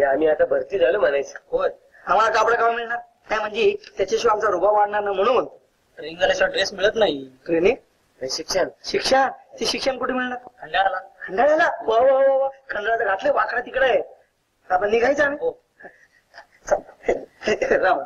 आम्ही आता भरती झालो म्हणायचं. होय, आम्हाला कापड का मिळणार काय म्हणजे त्याच्याशिवाय आमचा रुबा वाढणार ना म्हणून. ट्रेनिंग झाल्याशिवाय ड्रेस मिळत नाही. ट्रेनिंग शिक्षण शिक्षण ते शिक्षण कुठे मिळणार? खंडाळाला. खंडाळ्याला? वा वा वा वा, खंडाळ्यात घातले वाकडा तिकडे आहे. आपण निघायचं आम्ही. राम.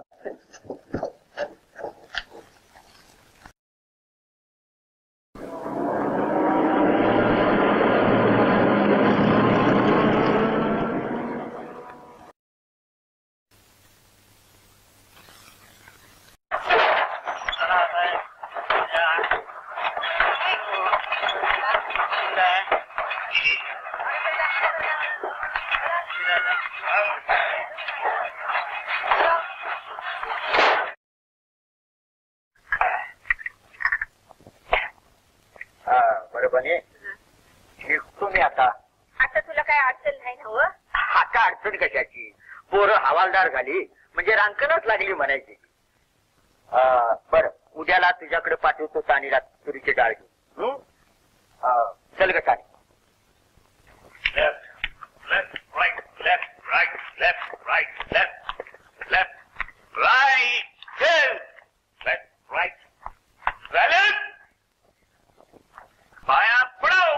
तुम्ही आता तुला काय अडचण नाही ना? आता अडचण कशाची? पोरं हवालदार झाली म्हणजे रांकणच लागली म्हणायची. बरं, उद्याला तुझ्याकडे पाठवतो तानीला तुरीची डाळ घेऊन. चल ग तानी. Left, right, left, right, left, right, left, left, right, left, left, right, balance. पाया पडाव.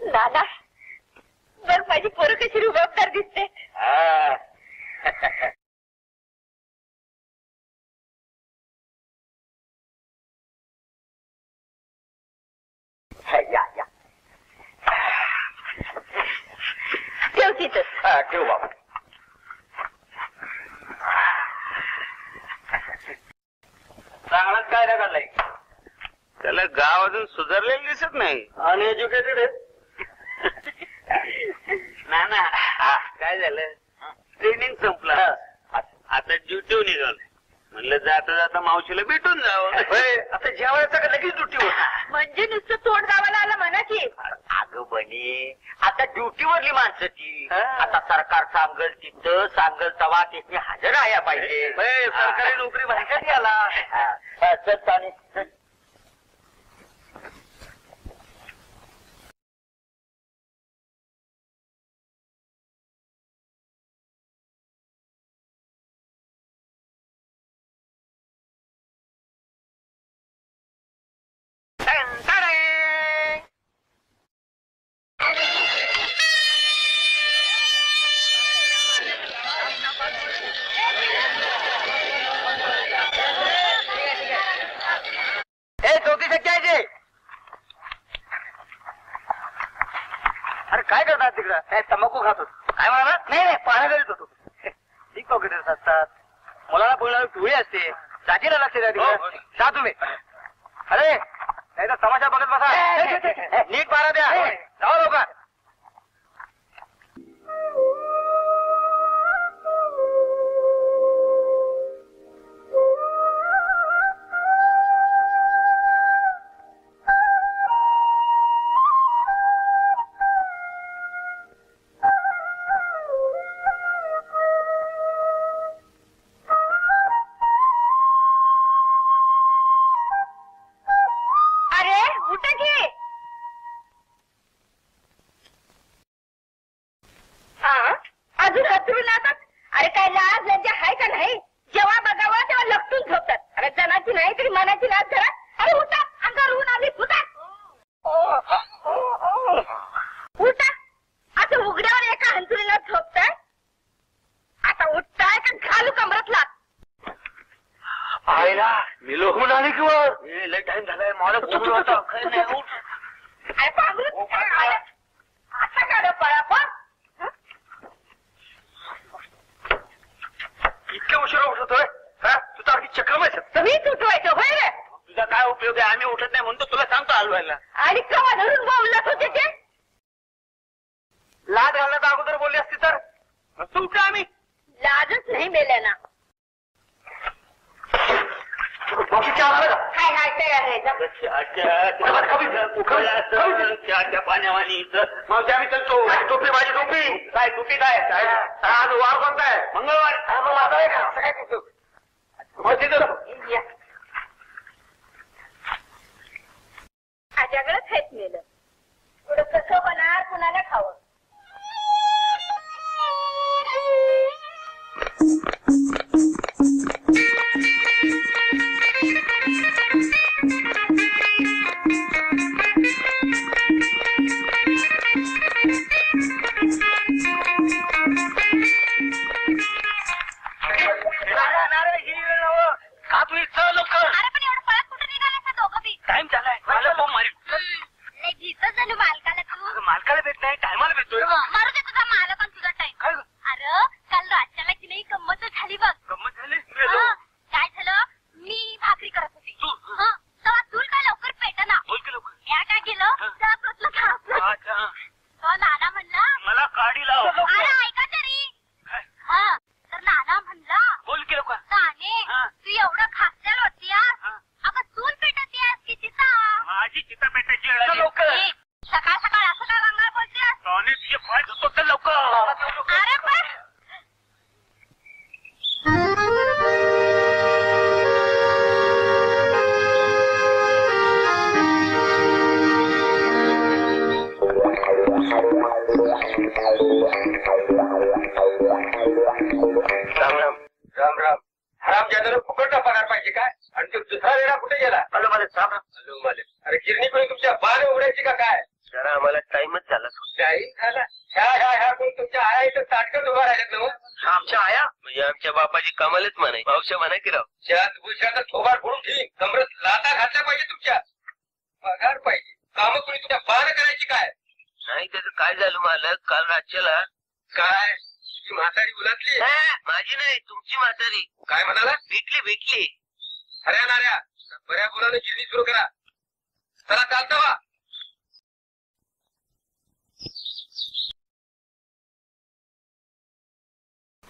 दादा बघ माझी पोरं कशी रुबाबदार दिसते. या या ठेव तिथं. ठेव बाबा. चांगलाच कायदा काढलाय. त्याला गाव अजून सुधारलेलं दिसत नाही. अनएज्युकेटेड आहे. ना काय झालं, ट्रेनिंग संपलं, आता ड्युटीवर निघालं. म्हणलं जाता जाता मावशीला भेटून जावं. आता जेवायचं का लगेच ड्युटीवर? म्हणजे नुसतं तोंड गावाला आलं म्हणा की. अगं बनी, आता ड्युटीवरली माणसं ती. आता सरकार सांगल तिथं सांगल तवा तिथे हजर राहायला पाहिजे. सरकारी नोकरी माहिती आला. चल तानी. अरे काय करतात तिकडं? काय तंबाखू खातो? काय म्हणा? नाही पाहण्या करीत होतो. ठीक पॉकेटर्स असतात, मुलाला बोलणारी पिवळी असते. जातीला लक्ष द्या तिकडे. जा तुम्ही. अरे नाही तर तमाशा बघत बसा. नीट पारा द्या. जाऊ लवकर. अजून हतरून जातात. अरे काय लाज लज्जा हाय का नाही? जेव्हा बघावं तेव्हा लपटून झोपतात. अरे जनाची नाही तरी मनाची लाज धरा. अरे उठा, अंगावर ऊन आली. उठा उठा. असं उघड्यावर एका हंतुरीला झोपताय. आता उठताय का घालू कमरात लाग? आईला मी लोकून आली किंवा लय टाइम झालाय. मला अरे पांघरून आता काढ पळा पण. इतक्या उशिरा उठतोय? तुझा अगदी चक्रम आहे. तुम्हीच उठवायचं होय रे? तुझा काय उपयोग आहे? आम्ही उठत नाही म्हणतो तुला सांगतो हलवायला. आणि कवा धरून बोलत होते ते? लाद घालण्यात अगोदर बोलली असती तर नसतो उठला आम्ही. लाजच नाही मेल्याना. हाय हाय तयार आहे. त्या पाण्यावानी मग आम्ही चलतो. टोपी माझी टोपी. काय टोपी काय? आज वार कोणता आहे? मंगळवार. गेला कुठे गेला? हॅलो मालक सांग. हॅलो मालक. अरे गिरणी कोणी तुमच्या बाहेर उघडायची का काय? जरा आम्हाला टाइमच झाला. टाईम झाला. ह्या कोण तुमच्या आया इथं ताटकत उभा राहिल्यात ना? आमच्या आया म्हणजे आमच्या बापाची कमालच म्हणाय. मावशा म्हणा की राव. ज्यात भुशाचा थोबाड फोडून ठेवी कमरत लाता घातल्या पाहिजे तुमच्या. पगार पाहिजे. कामं कोणी तुमच्या बाहेर करायची काय? नाही त्याचं काय झालं मालक, काल रातच्याला काय तुझी म्हातारी उलटली? माझी नाही तुमची म्हातारी. काय म्हणाला? भेटली. अरे नाऱ्या बऱ्या बोलाने गिरणी सुरू करा. चला चालतं वा.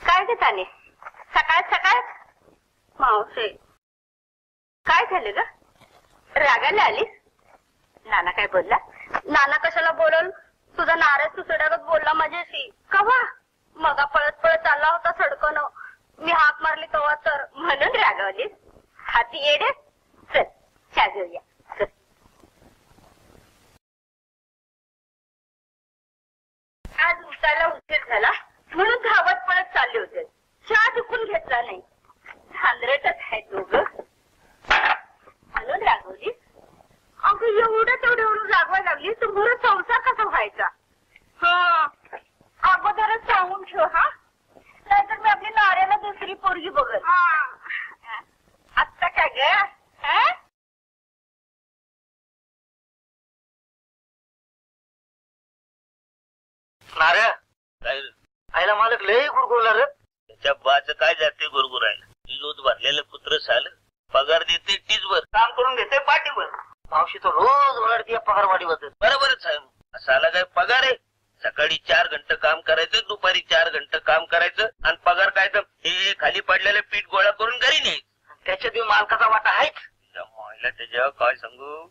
काय ग ताने सकाळ मावशी काय झालं ग? रागाला आलीस? नाना काय बोलला? नाना कशाला बोलल? तुझा नाराज सुसड्यागत बोलला माझ्याशी. कवा? मगा पळत चालला होता सडकनं. मी हाक मारली तेव्हा तर म्हणून रागावलीस? हाती येडे. चल चहा घेऊया. चल. आज उठायला उशीर झाला म्हणून धावत पळत चालले होते. चहा चुकून घेतला नाही. धांदरेटच आहे दोघं म्हणून रागवलीस? अगं एवढं रागवायला लागली तर पुढे संसार कसा व्हायचा? हा अगोदरच सांगून ठेव हा, नाहीतर मी आपली नाऱ्याला दुसरी पोरगी बघल. आत्ता काय ग? नाऱ्या काय आईला मालक लय गुरगुरला रे. त्याच्या बाच काय जाते गुरगुरायला. लोट भरलेलं कुत्र साल पगार देते टीजवर, काम करून घेते पाठीवर. मावशी तो रोज ओरडते पगारवाढीबद्दल. बरोबरच आहे. साला काय पगार आहे? सकाळी 4 घंटे काम करायचं, दुपारी 4 घंटे काम करायचं आणि पगार काय तर हे खाली पडलेलं पीठ गोळा करून घरी नाही. त्याच्यात मालकाचा वाटा आहेच. त्याच्या काय सांगू,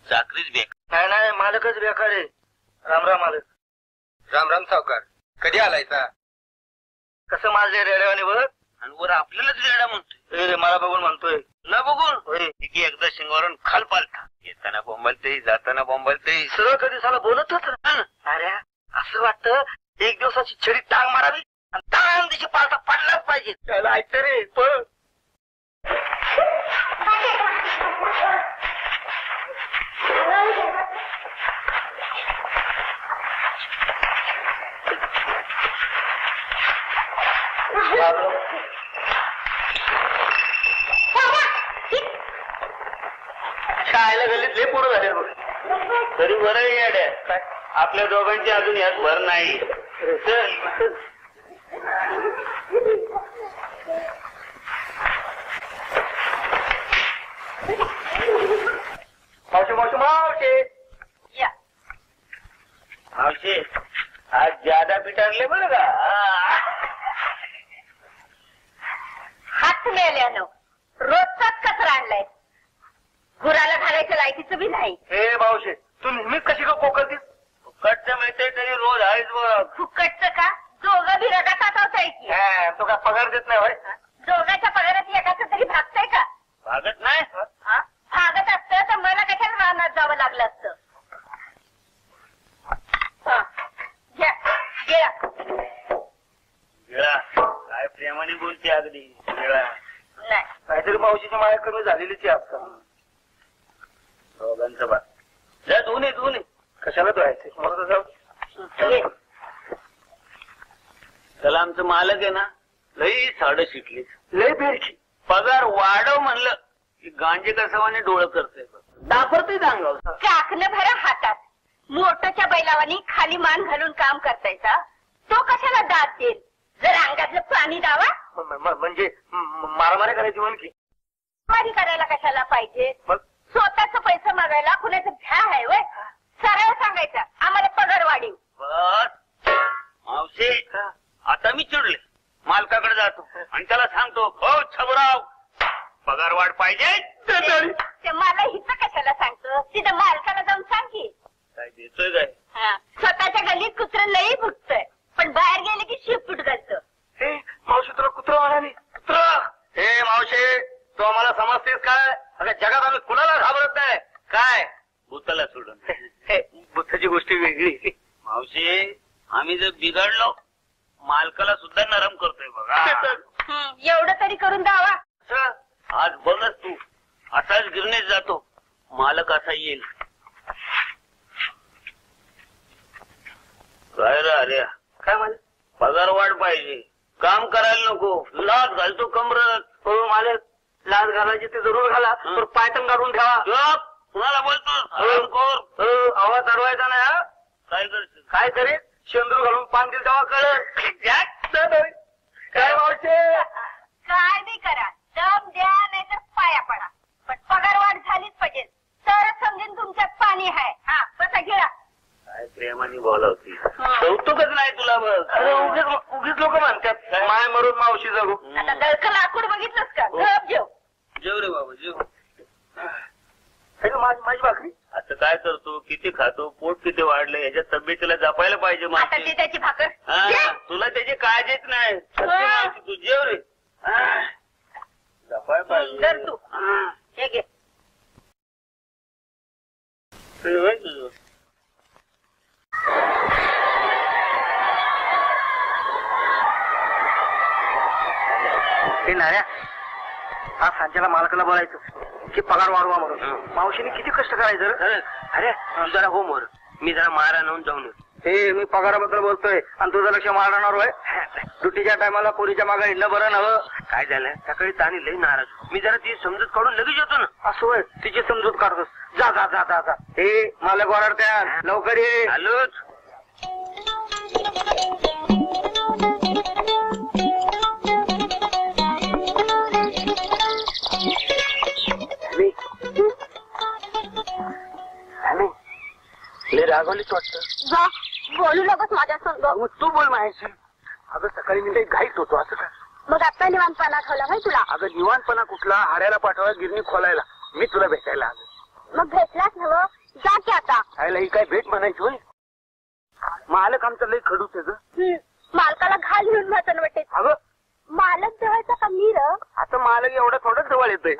चाकरीच बेकार. नाही मालकच बेकार आहे. रामराम मालक. राम सावकार. कधी आलायचा? कसं माझे रेड्यावाने बघ आणि वर आपल्यालाच रेडा म्हणतोय. मला बघून म्हणतोय ना बघून एकदा शिंगावरून खाल पालथा. येताना बोंबलते जाताना बोंबलते. सरळ कधी साला बोलतच ना. अरे असं वाटतं एक दिवसाची छडी टांग मारावी आणि टांग दिशी पालथा पडलाच पाहिजे. त्याला ऐकतं रे पळ. शाळेला गल्लीत लय पोरं झाले बघ. तरी बरं येड्या आपल्या दोघांची अजून यात भर नाही. मावशी या मावशी आज ज्यादा पीठ आणले बरं का. हात मेल्यानं रोजचाच कचरा आणलाय. गुराला घालायचं लायकीचं बी नाही. हे मावशी तू नेहमीच कशी का कोकलतीस? फुकटचं मिळते तरी रोज आहेच बघ. फुकटचं का? दोघं बी रडा काटावताय की. तो काय पगार देत नाही होय? दोघांच्या पगारात एकाचं तरी भागतंय का? भागत नाही. भागत असतं तर मला कशाला रानात जावं लागलं असतं. गिळा काय प्रेमाने बोलते अगदी. गिळा नाही काहीतरी मावशीची माया कमी झालेलीच आहे आजकाल. दोघांचं बा जा दोन्ही कशाला धुवायचे मला जाऊ. त्याला आमचं मालक आहे ना लई साडं शिकली लई बेरची. पगार वाढव म्हणलं की गांजे कसावाने डोळं करते दाखवते चांगलं. काकणं भरा हातात मोठ्याच्या बैलावानी खाली मान घालून काम करतायचा. तो कशाला दात देईल? जर अंगातलं पाणी दावा म्हणजे मारामारी करायची म्हण की. मारी करायला कशाला पाहिजे? मग स्वतःच पैसे मागायला कुणाचं भ्या आहे वय? सरळ सांगायचं आम्हाला पगार वाढीव. बस मावशी आता मी चिडले. मालकाकडे जातो आणि त्याला सांगतो हो छबराव पगार वाढ पाहिजे. ते मला हिचं कशाला सांगतो? तिथं मालकाला जाऊन सांग की. काय देतोय काय? स्वतःच्या गल्लीत कुत्रं लई फुटतंय पण बाहेर गेले की शिपूट घालतं. हे मावशी तुला कुत्रा म्हणाली. कुत्रा हे मावशी तू आम्हाला समजतेस काय? अगं जगात आम्ही कुणाला घाबरत नाही. काय भूताला सोडून भूताची गोष्टी वेगळी. मावशी आम्ही जर बिघडलो मालकाला सुद्धा नरम करतोय बघा. एवढं तरी करून द्यावा. आज बघच तू गिरणीत जातो, मालक असा येईल. काय रे अरे, काय म्हणजे पगार वाढ पाहिजे, काम करायला नको, लाच घालतो कमरत. हो मालक, लाच घालायची ते जरूर घाला, पण पायतन काढून ठेवा. गप, कुणाला बोलतो? आवाज अडवायचा नाही हा. काय करशील? काय करेल, शेंदूर घालून पान दिल तेव्हा कळत. काय मावशे, काय बी करा, दम द्या नाहीतर पाया पडा, पण पगार वाढ झालीच पाहिजे, तरच समजेन तुमच्यात पाणी आहे. हा कसा घ्या. काय प्रेमाने बोलावती, कौतुकच नाही तुला बघ. अरे उगीच लोक म्हणतात माय मरून मावशी जगू. आता दळकं लाकूड बघितलंस का? गप जेव. जेव रे बाबा जेव. माझी भाकरी. आता काय करतो, किती खातो, पोट किती वाढलं, याच्या तब्येतीला जपायला पाहिजे आता माणसाने. ती त्याची भाकर हा, जे. तुला त्याची काळजीच नाही. सत्य माहिती, तू जेव रे. जपायला पाहिजे. धर तू. हे घे. ते होय तुझं. ते नाऱ्या, आज सांच्याला मालकाला बोलायचं की पगार वाढवा म्हणून. मावशीने किती कष्ट करायचं रे. अरे तू जरा हो मोर, मी जरा मारा नेऊन जाऊन येतो. हे मी पगाराबद्दल बोलतोय आणि तुझं लक्ष मारणार होय. ड्युटीच्या टायमाला पोरीच्या मागे हिंडणं बरं नवं. काय झालं, सकाळी तानी लई नाराज, मी जरा ती समजूत काढून लगेच येतो ना. असं होय, तिची समजूत काढतोस. जा जा जा जा जा. हे मालक ओरडत्या, लवकर ये. आलोच. रागवलीच वाटतं. जा, बोलू नकोस माझ्या संग. मग तू बोल माहिती. अगं सकाळी मी लई घाईत होतो, असं काय? मग आता निवांतपणा ठेवला नाही तुला. अगं निवांतपणा कुठला, हाड्याला पाठवा गिरणी खोलायला. मी तुला भेटायला आलो. मग भेटलाच नव, जा की आता. आयला ही काय भेट म्हणायची होय. मालक आमचं लई खडूच आहे ग. मालकाला घाल घेऊन महत्व वाटते. अगं मालक जवळचा का मी र? आता मालक एवढं थोडं जवळ येतोय.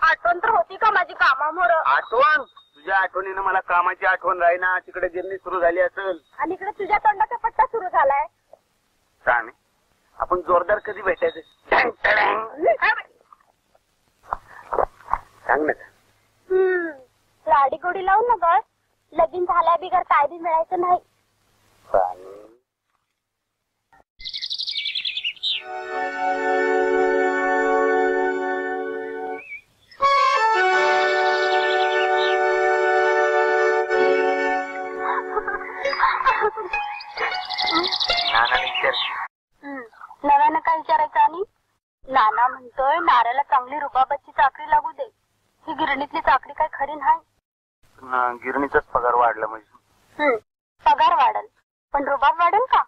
आठवण तर होती का माझी कामामुळे? आठवण? तुझ्या आठवणीनं मला कामाची आठवण राहीना. तिकडे गिरणी सुरू झाली असेल आणि इकडे तुझ्या तोंडाचा पट्टा सुरू झालाय. सांग, आपण जोरदार कधी भेटायचं? सांग ना. लाडी गोडी लावून ना ग, लगीन झाल्या बिगर काय बी मिळायचं नाही. नव्यानं काय विचारायचं? आणि नाना म्हणतोय नाऱ्याला चांगली रुबाबाची चाकरी लागू दे. ही गिरणीतली चाकरी काय खरी नाही. गिरणीचाच पगार वाढला म्हणजे. पगार वाढल, पण रुबाब वाढेल का?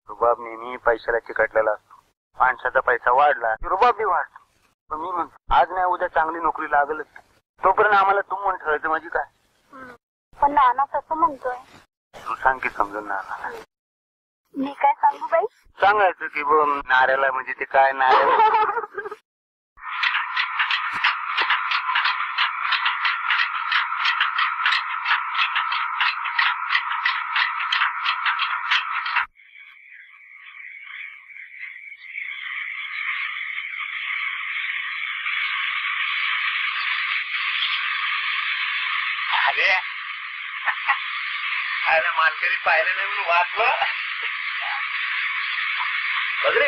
रुबाब नेहमी पैशाला चिकटलेला असतो. माणसाचा पैसा वाढला की रुबाब बी वाढतो. पण मी म्हणतो आज नाही उद्या चांगली नोकरी लागलच, तोपर्यंत आम्हाला तू म्हणून ठेवायचं म्हणजे काय? पण नाना तसं म्हणतोय. तू सांग की समजून नाना. मी काय सांगू बाई? सांगायचं की बघ नाऱ्याला म्हणजे ते काय नाऱ्या. अरे मालकरी पाहिलं नाही म्हणून वाचलं.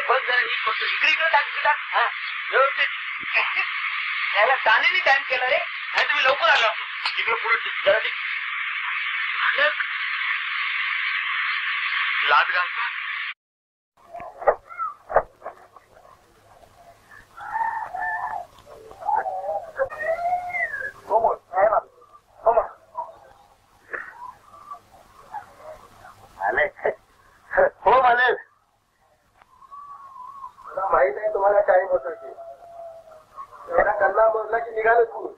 बघ जरा ही फक्त इकडे टाक व्यवस्थित. याला तानेने टाइम केला रे, नाही तुम्ही लवकर आला असतो. इकडे पुढे जरा लाज घालतो. हो मालक, मला माहित आहे तुम्हाला टाइम होतो की एवढा कल्ला मोजला की निघालो तू.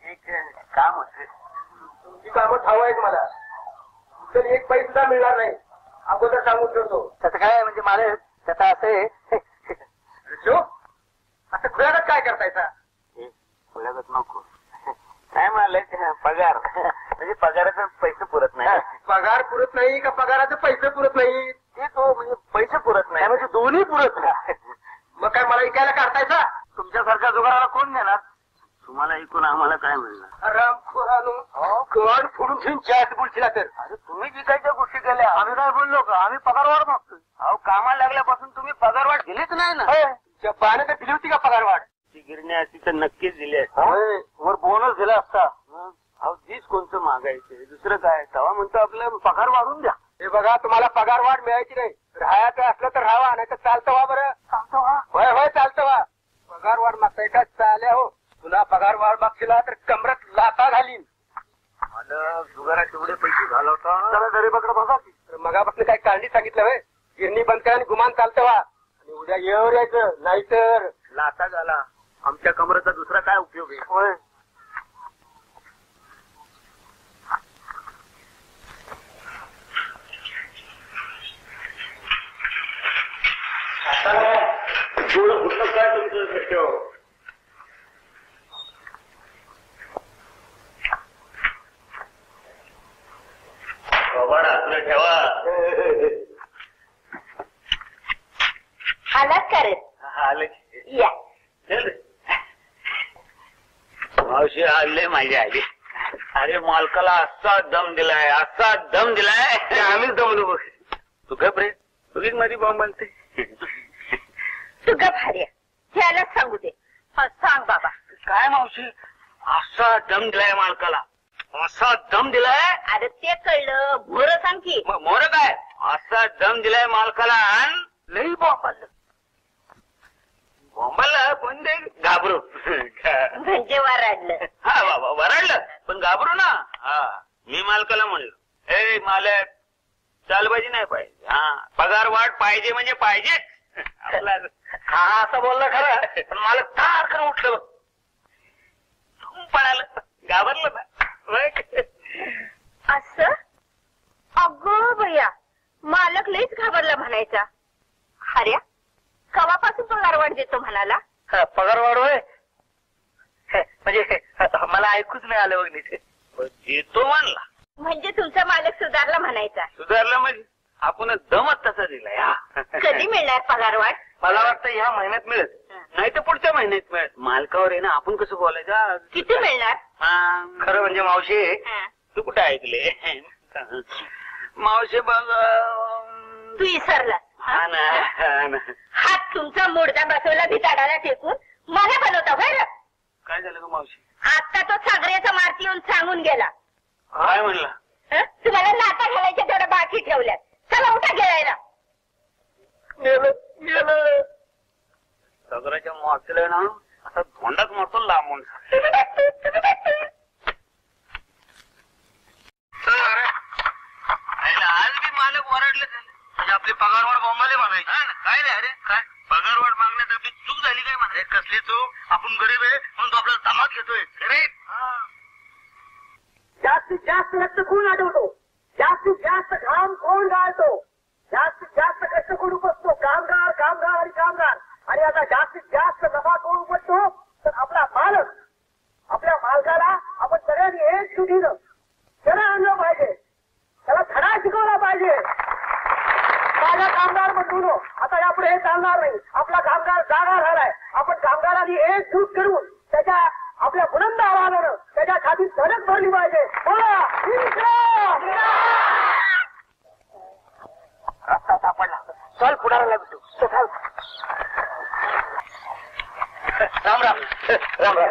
एक काम होते, तुमची कामं ठाव आहेत मला. तर एक पैसा सुद्धा मिळणार नाही, अगोदर सांगून ठेवतो. त्याचं काय म्हणजे मालक, त्याचा असं आहे. असं खुल्यागत काय करतायचा? खुल्यागत नको. काय मालक, पगार म्हणजे पगाराचे पैसे पुरत नाही. पगार पुरत नाही का पगाराचे पैसे पुरत नाही? ते तो म्हणजे पैसे पुरत नाही म्हणजे दोन्ही पुरत नाही. मग काय मला इकायला काढतायचा? तुमच्यासारख्या जुगाराला कोण देणार? तुम्हाला ऐकून आम्हाला काय मिळणार? रामखोरानो कण फोडून घेऊन चहात बोलशील तर. अरे तुम्ही जी काही गोष्टी केल्या आम्ही काय बोललो का? आम्ही पगारवाढ मागतोय. अहो कामाला लागल्यापासून तुम्ही पगारवाढ दिलीच नाही ना. तुमच्या पाहण्यात तर दिली होती का पगारवाढ? ती गिरणी असती तर नक्कीच दिली असती. वर बोनस दिला असता. अहो तीच कोणतं मागायचं दुसरं काय? तेव्हा म्हणतो आपलं पगार वाढून द्या. हे बघा तुम्हाला पगार वाढ मिळायची नाही. राहायचं असलं तर राहावा नाही तर चालतं व्हा. बरं चालतं व्हा. होय होय चालतं व्हा. पगार वाढ मागताय का? चाल्या हो. तुला पगार वाढ मागशील तर कमरात लाता घालीन. मला जुगारात तेवढे पैसे घालवता. जरा गरीबाकडे बघा. मगापासून काय काढणी सांगितलं होय? गिरणी बंद करा आणि गुमान चालतं व्हा. आणि उद्या येवर यायचं नाहीतर लाता झाला. आमच्या कमरेचा दुसरा काय उपयोग आहे? होय थोडं कुठलं काय तुमचं सत्य? ठेवा. आलात का रे? आले या मावशी आले माझ्या आली. अरे मालकाला असा दम दिलाय असा दम दिलाय. आम्हीच दमलो बघ. तू गप रे. तुझीच मध्ये बॉम्ब बनते. तू गप हार्या. ह्याला सांगू दे. सांग बाबा. काय मावशी असा दम दिलाय मालकाला असा दम दिलाय. अरे ते कळलं. भोर सांग की. मोर काय असा दम दिलाय मालकाला. लई बॉम्बल बॉम्बल पण ते घाबरू. म्हणजे वराडलं. हा बाबा वराडलं पण घाबरू ना. हा मी मालकाला म्हणलो हे मालक चालबाजी नाही पाहिजे. हा पगार वाढ पाहिजे म्हणजे पाहिजेच. हा असं बोललं खरं पण मालक तारखं उठलं पळालं घाबरलं ना. असं अगो बया मालक लईच घाबरला म्हणायचा. हर्या कवापासून पगार वाढ देतो म्हणाला? पगार वाढ होय म्हणजे मला ऐकूच नाही आलं बघ नीट. देतो म्हणला म्हणजे तुमचा मालक सुधारला म्हणायचा. सुधारला म्हणजे आपण दमच तसा दिलाय. कधी मिळणार पगार वाढ? मला वाटतं ह्या महिन्यात मिळत नाही तर पुढच्या महिन्यात मिळत. मालकावर आहे ना आपण कसं बोलायचं. किती मिळणार? खरं म्हणजे मावशी तू कुठे ऐकले? मावशी बघ तू विसरला. हा ना. हात तुमचा मोडदा बसवला भिताडाला टेकून मला बनवता बरं. काय झालं ग मावशी? आता तो सागऱ्याचा मारती येऊन सांगून गेला. काय म्हणला? तुम्हाला लाता घालायच्या तेवढं बाकी ठेवल्यात. चला उठा गेलायला. गेलं सागराच्या मारतीला ना असा धोंडाच मारतो लांबून. आज बी मालक वरडले म्हणजे आपली पगारवाढ बोंबाले म्हणायची. काय रे? अरे काय पगारवाढ मागण्यात आपली चूक झाली काय म्हणा? कसली चूक? आपण गरीब आहे म्हणून तो आपल्याला धमाक घेतोय. अरे जास्तीत जास्त रक्त कोण आठवतो? जास्तीत जास्त घाम कोण गाळतो? जास्तीत जास्त कष्ट कोण उपसतो? कामगार कामगार आणि कामगार. आणि आता जास्तीत जास्त नफा कोण उपसतो? तर आपला मालक. आपल्या मालकाला आपण सगळ्यांनी एक सुटीनं त्याला आणलं पाहिजे. त्याला धडा शिकवला पाहिजे. माझा कामगार म्हणतो आता यापुढे हे चालणार नाही. आपला कामगार जागा झालाय. आपण कामगारांनी एकजूट करून त्याच्या आपल्या बुलंद आवाजानं त्याच्या छातीत धडक भरली पाहिजे. बोला रस्ता सापडला. चल पुढाऱ्याला भेटू. राम राम राम राम.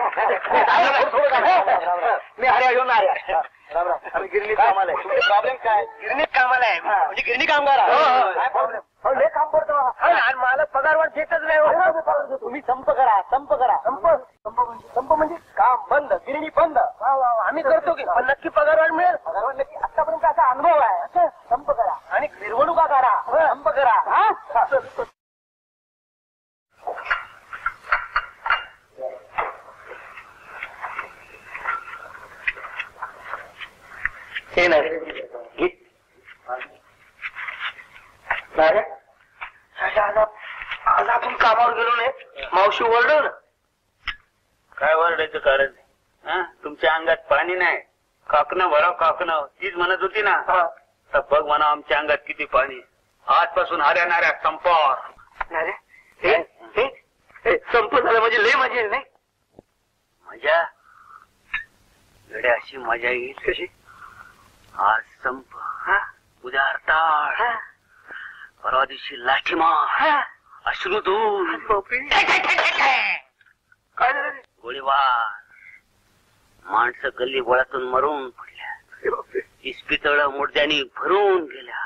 मी हर्या घेऊन आर्या. राम राम. आम्ही गिरणीत कामाला आहे. तुमचे प्रॉब्लेम काय? गिरणीत कामाला आहे म्हणजे गिरणी कामगार. काय प्रॉब्लेम? लय काम करतो आणि मला पगारवाढ देतच नाही. तुम्ही संप करा. संप करा. संप म्हणजे काम बंद. गिरणी बंद. आम्ही करतो की पण नक्की पगारवाढ मिळेल. पगारवाढ नक्की. आतापर्यंत असा अनुभव आहे. असं संप करा आणि मिरवणुका करा. संप करा. हा हे नाही आज आपण कामावर गेलो नाही. मावशी ओरडव ना. काय वरडायचं कारण नाही. तुमच्या अंगात पाणी नाही. काकणं भरा काकणं तीच म्हणत होती ना. तर बघ म्हणा आमच्या अंगात किती पाणी. आजपासून हऱ्याणाऱ्या संपावर. संप झालं म्हणजे लय मजा येईल नाही? मजा गड्या अशी मजा येईल कशी? आज संप, उद्या हरताळ, परवा दिवशी लाठीमार, अश्रुधूर, काय झालं रे? गोळीबार, माणसं गल्ली बोळातून मरून पडल्या, इस्पितळ मुर्द्यानी भरून गेल्या,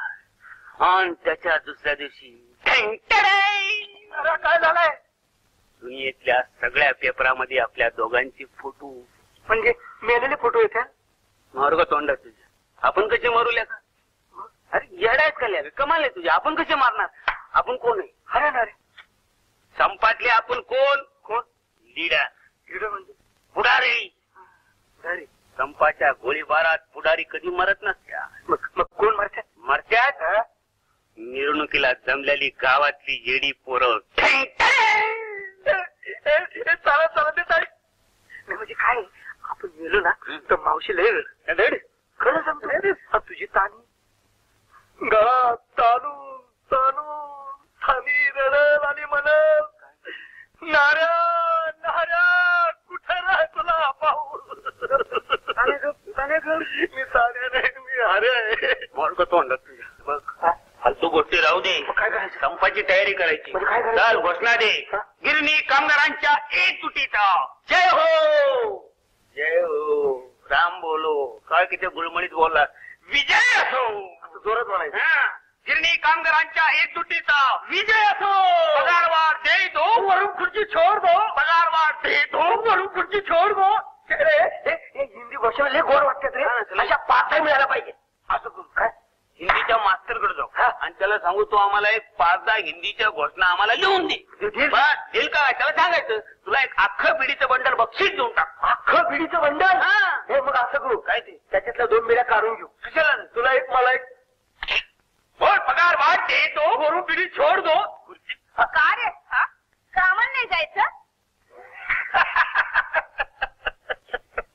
आणि त्याच्या दुसऱ्या दिवशी काय झालंय? दुनियेतल्या सगळ्या पेपरामध्ये आपल्या दोघांचे फोटो. म्हणजे मेलेले फोटो येतात? मार्ग तोंडा तुझ्या. आपण कसे मारूल्या का? अरे येडायच का लिहा, कमाल आहे तुझ्या. आपण कसे मारणार? आपण कोण आहे? अरे ना रे, संपातले आपण कोण? कोण? लीडर. लीडर म्हणजे पुढारी. पुढारी. संपाच्या गोळीबारात पुढारी कधी मरत नसत्या. मग कोण मारतात? मरत्यात मिरवणुकीला जमलेली गावातली येडी पोरं. चालत चालत येत आहे. नाही म्हणजे काय, आपण गेलो ना तर मावशी लय रड. खरं सांगतो, तुझी तानी गळात ताणून ताणून थानी रडल आणि म्हणल, नाऱ्या नाऱ्या कुठे राह तुला पाहू. मी साऱ्या नाही, मी हाऱ्या आहे. मार्ग तोंडा तुझ्या. मग फालतू गोष्टी राहू दे. काय करायचं? संपाची तयारी करायची. म्हणजे काय करायचं? चल घोषणा दे. गिरणी कामगारांच्या एकजुटीचा जय हो. जय हो. राम बोलो. काय किती गुळमळीत बोलला. विजय असो. जोरात म्हणायचं. गिरणी कामगारांच्या एकजुटीचा विजय असो. पगारवाढ दे दो, वरून खुर्ची छोड दो. पगारवाढ दे दो, वरून खुर्ची छोड दो. हिंदी भाषेला लय गोड वाटतात रे. अशा पाच मिळायला पाहिजे. असं करू काय? हिंदीच्या मास्टरकडे जाऊ आणि त्याला सांगू, तो आम्हाला एक 5-10 हिंदीच्या घोषणा आम्हाला लिहून दे. बस येईल का? त्याला सांगायचं तुला एक अख्खं पिढीचं बंडल बक्षीस देऊन टाक. अख्खं पिढीचं बंडल? हे मग असं करू काय, ते त्याच्यातल्या 2 बिड्या काढून घेऊ. कशाला? तुला एक, मला एक. बोल पगार वाढ दे दो, वरून पिढी छोड दो. का रे? कामाला नाही जायचं?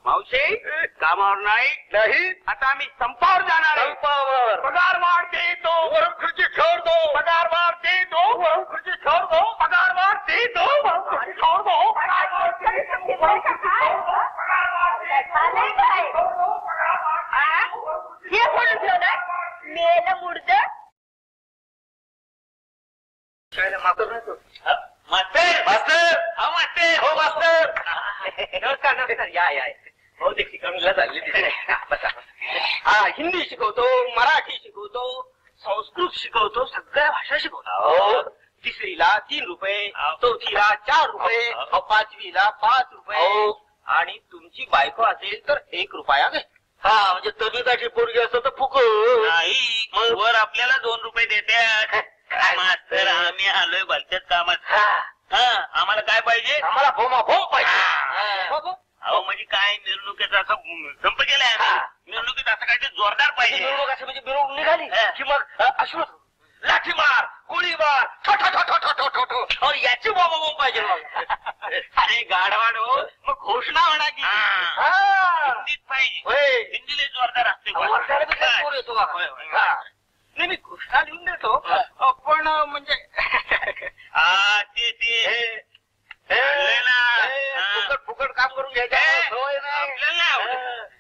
मावशी कामावर नाही. आता आम्ही संपावर जाणार आहे. संपावर. पगार वाढ दे दो, वरून खुर्ची छोड दो. पगार वाढ दे दो, वरून खुर्ची छोड दो. पगार वाढ दे दो, वरून खुर्ची छोड दो. झालंय काय? हे कोण ठेवलं? मेलं मुर्द. मास्तर नाही तो. मास्तर मास्तर हा मास्तर हो मास्तर. नमस्कार नमस्कार. या या. बहुतेक शिकवणीला चालली तिथे. हिंदी शिकवतो, मराठी शिकवतो, संस्कृत शिकवतो, सगळ्या भाषा शिकवतो. हो. तिसरीला 3 रुपये, चौथीला 4 रुपये, 5वीला 5 रुपये, आणि तुमची बायको असेल तर 1 रुपया घे. म्हणजे तबिकाची पोरगी असं तर फुक नाही. मग वर आपल्याला 2 रुपये देतात. मास्तर आम्ही आलोय भलत्याच कामात. आम्हाला काय पाहिजे? आम्हाला भोमा भोम पाहिजे. अहो म्हणजे काय, मिरवणुकीचा असं संप केलाय आम्ही. मिरवणुकीत असं काय ते जोरदार पाहिजे. मिरवणूक असं म्हणजे मिरवणूक निघाली की मग अश्रू, लाठीमार, गोळीबार, ठो याची बाबा बोंब पाहिजे. अरे गाढवाड हो, मग घोषणा म्हणा की हिंदीत पाहिजे. हिंदीला जोरदार असते. नाही मी घोषणा लिहून देतो, पण म्हणजे फुकट फुकट काम करून घ्यायचं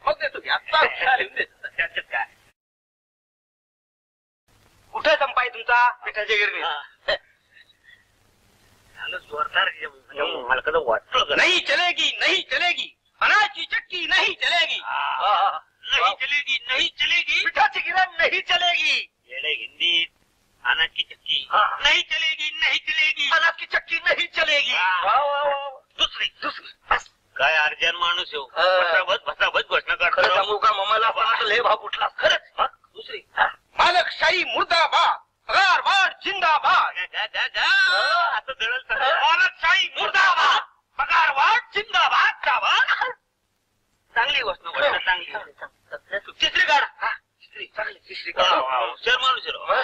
मग देतो की आता लिहून देतो. त्याच्यात काय? कुठे संपाय तुमचा? पिठाच्या गिरणी. झालं जोरदार. मला कसं वाटलं नाही चलेगी, नाही चलेगी. अनाची चक्की नाही चलेगी. नाही चलेगी, नाही चलेगी. पिठाची गिरण नाही चलेगी. येडे हिंदीत अनाची चक्की नाही चलेगी, नाही चलेगी. अनाज की चक्की नाही चलेगी. दुसरी बस. काय अर्जन माणूस येऊ. भसाभस घोषणा खरं सांगू करतो. का, मम्माला असताना लय भाव उठला. खरंच. दुसरी मालकशाही मुर्दाबाद, पगारवाढ जिंदाबाद. असं दळल मालकशाही मुर्दाबाद, पगारवाढ जिंदाबाद. चांगली घोषणा चांगली. तिसरी गाडा. तिसरी गाडा. हुशार माणूस आहे राव.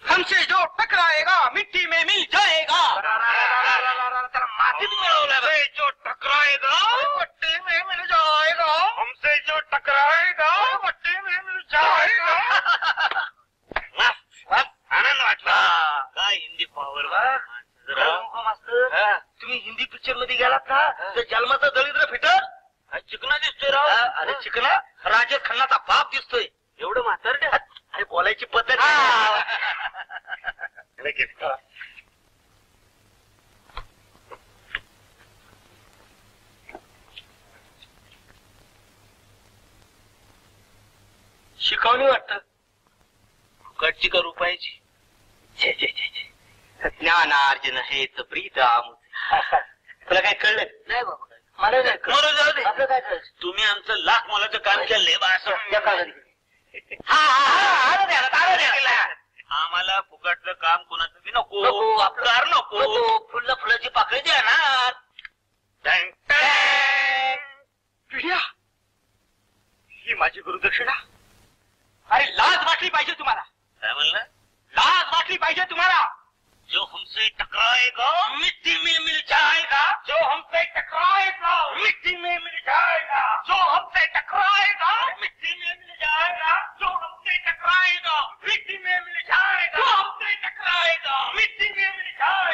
हमसे जो टकराएगा मिट्टी में मिल जाएगा. मातीत मिळवला. जो टकराएगा मिट्टी में मिल जाएगा. हमसे जो टकराएगा मिट्टी में मिल जाएगा. आनंद वाटला. काय हिंदी पिक्चर मध्ये गेलात ना तर जन्माचा दलिद्र फिटर चिकना दिसतोय राव. अरे चिकना राजेश खन्नाचा बाप दिसतोय. एवढं म्हातारडे अरे बोलायची पद्धत. शिकवणी वाटत फुकटची का रुपयाची. ज्ञानार्जन हे प्रीतम. तुला काय कळलं नाही बाबा. मला नाही जाऊ दे. आपलं काय कळलं. तुम्ही आमचं लाख मोलाचं काम केलंय बा असं. आम्हाला फुकटचं काम कोणाचं बी नको. आपलं नको. फुलाची पाकळी द्या ना. ही माझी गुरुदक्षिणा. अरे लाज वाटली पाहिजे तुम्हाला. काय म्हणलं. लाज वाटली पाहिजे तुम्हाला. जो हमसे टकराएगा मिट्टी में मिल जाएगा. जो हमसे टकराएगा मिट्टी में मिल जाएगा. जो हमसे टकराएगा मिट्टी में मिल जाएगा. जो हमसे टकराएगा मिट्टी में मिल जाएगा. जो हमसे टकराएगा मिट्टी में मिल जाएगा.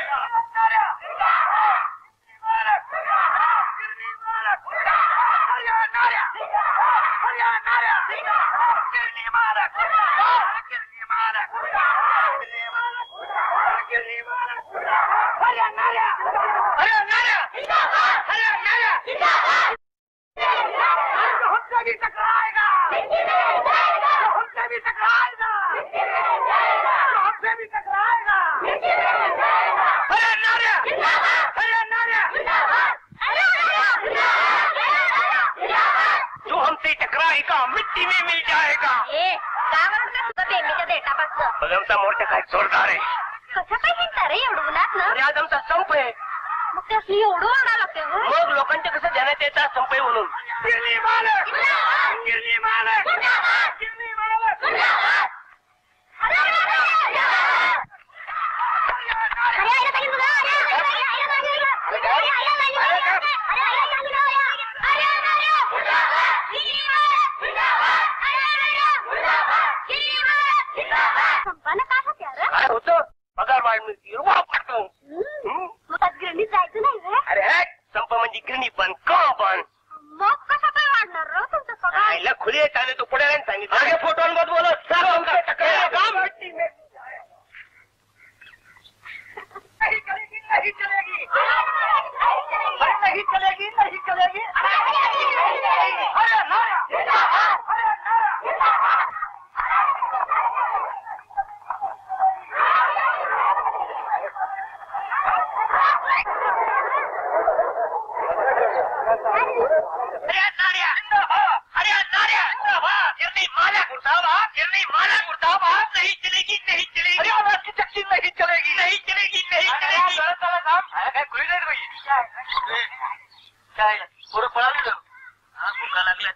जो हमसे टकराएगा मिट्टी में मिल जाएगा. काय म्हणत तुझं बेंबीच्या देटापासनं. आमचा मोर्चा काय जोरदार आहे. कसं काय हिंडता रे एवढं उन्हात ना. अरे आज आमचा संप आहे. मग त्यासनी एवढं ओरडा लागते. मग लोकांच्या कसं ध्यानात येतात संप आहे म्हणून. काय होतं पगार वाढ मिळते. मग आज गिरणीत जायचं नाही रे. अरे संप म्हणजे गिरणी पण काम पण. मग कसं काय वाढणार रे तुमचं पगार. आईला खुली आहे चालेल. तू पुढे सांगितलं फोटोंवर बोलत काम. नहीं चलेगी नहीं चलेगी नहीं चलेगी नहीं चलेगी. अरे नारा अरे नारा. नहीं चलेगी नहीं चलेगी. अरे आवाज की चक्की नहीं चलेगी नहीं चलेगी नहीं चलेगी. काय खुली नाही बाई. काय पुढे पळाली भुका लागल्या.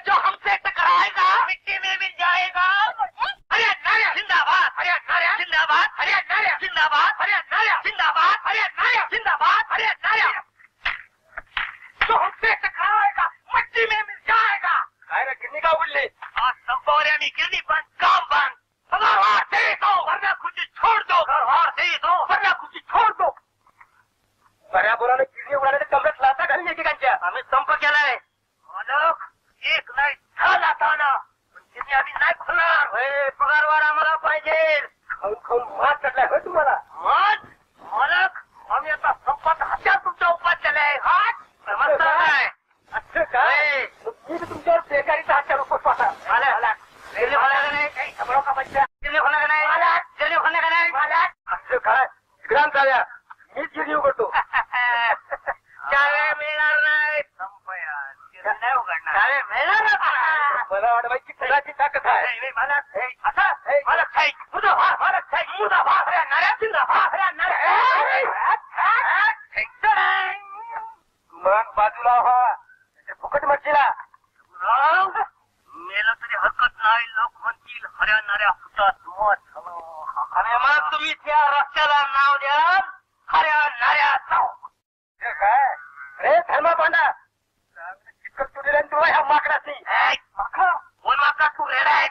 जो हमसे टकराएगा मिट्टी में मिल जाएगा. हरियाणा जिंदाबाद हरियाणा जिंदाबाद हरियाणा जिंदाबाद हरियाणा जिंदाबाद हरियाणा जिंदाबाद हरियाणा. जो हमसे टकराएगा मिट्टी में मिल जाएगा. काय रे गिरणी का उडली. आज संपवर आहे आम्ही. गिरणी बंद काम बंद. पगार दे दो वरना खुशी छोड़ दो. पगार दे दो वरना खुशी छोड़ दो. बऱ्या बोलाने गिरणी उडाले कमरेत लाथा घालून एकेकांच्या. आम्ही संप केलाय. मालक एक नाही झाला ताना पण तिथे आम्ही नाही खोलणार. पगारवार आम्हाला पाहिजे. खाऊन खाऊन मात चढलाय होय तुम्हाला. मात मालक आम्ही आता संपात हत्या तुमच्या उपात केलाय. हात समजता काय. असं काय मी तुमच्यावर बेकारीचा हत्या रूपात पाहता. गिरणी होणार का नाही. काही खबरो का बच्चा. गिरणी होणार का नाही. गिरणी होणार का नाही. असं काय ग्राम चाव्या मीच गिरणी उघडतो. चाव्या मिळणार नाही. नाही उघडणार. चाव्या मिळणार नाही. मला वाटवायची खराची ताकद आहे. मालक मालक साई मुर्दाबाद मालक साई मुर्दाबाद. अरे नाऱ्या जिंदाबाद अरे नाऱ्या. मग बाजूला व्हा. फुकट मच्छीला मेलं तरी हक्क हऱ्या नाऱ्या फुटात मत आणि मग तुम्ही त्या रस्त्याला नाव द्याल हऱ्या नाऱ्या चौक. काय रे धर्मा पांडा चिकन तुझे तुला ह्या माकडाची कोण वाका तू रेडा आहे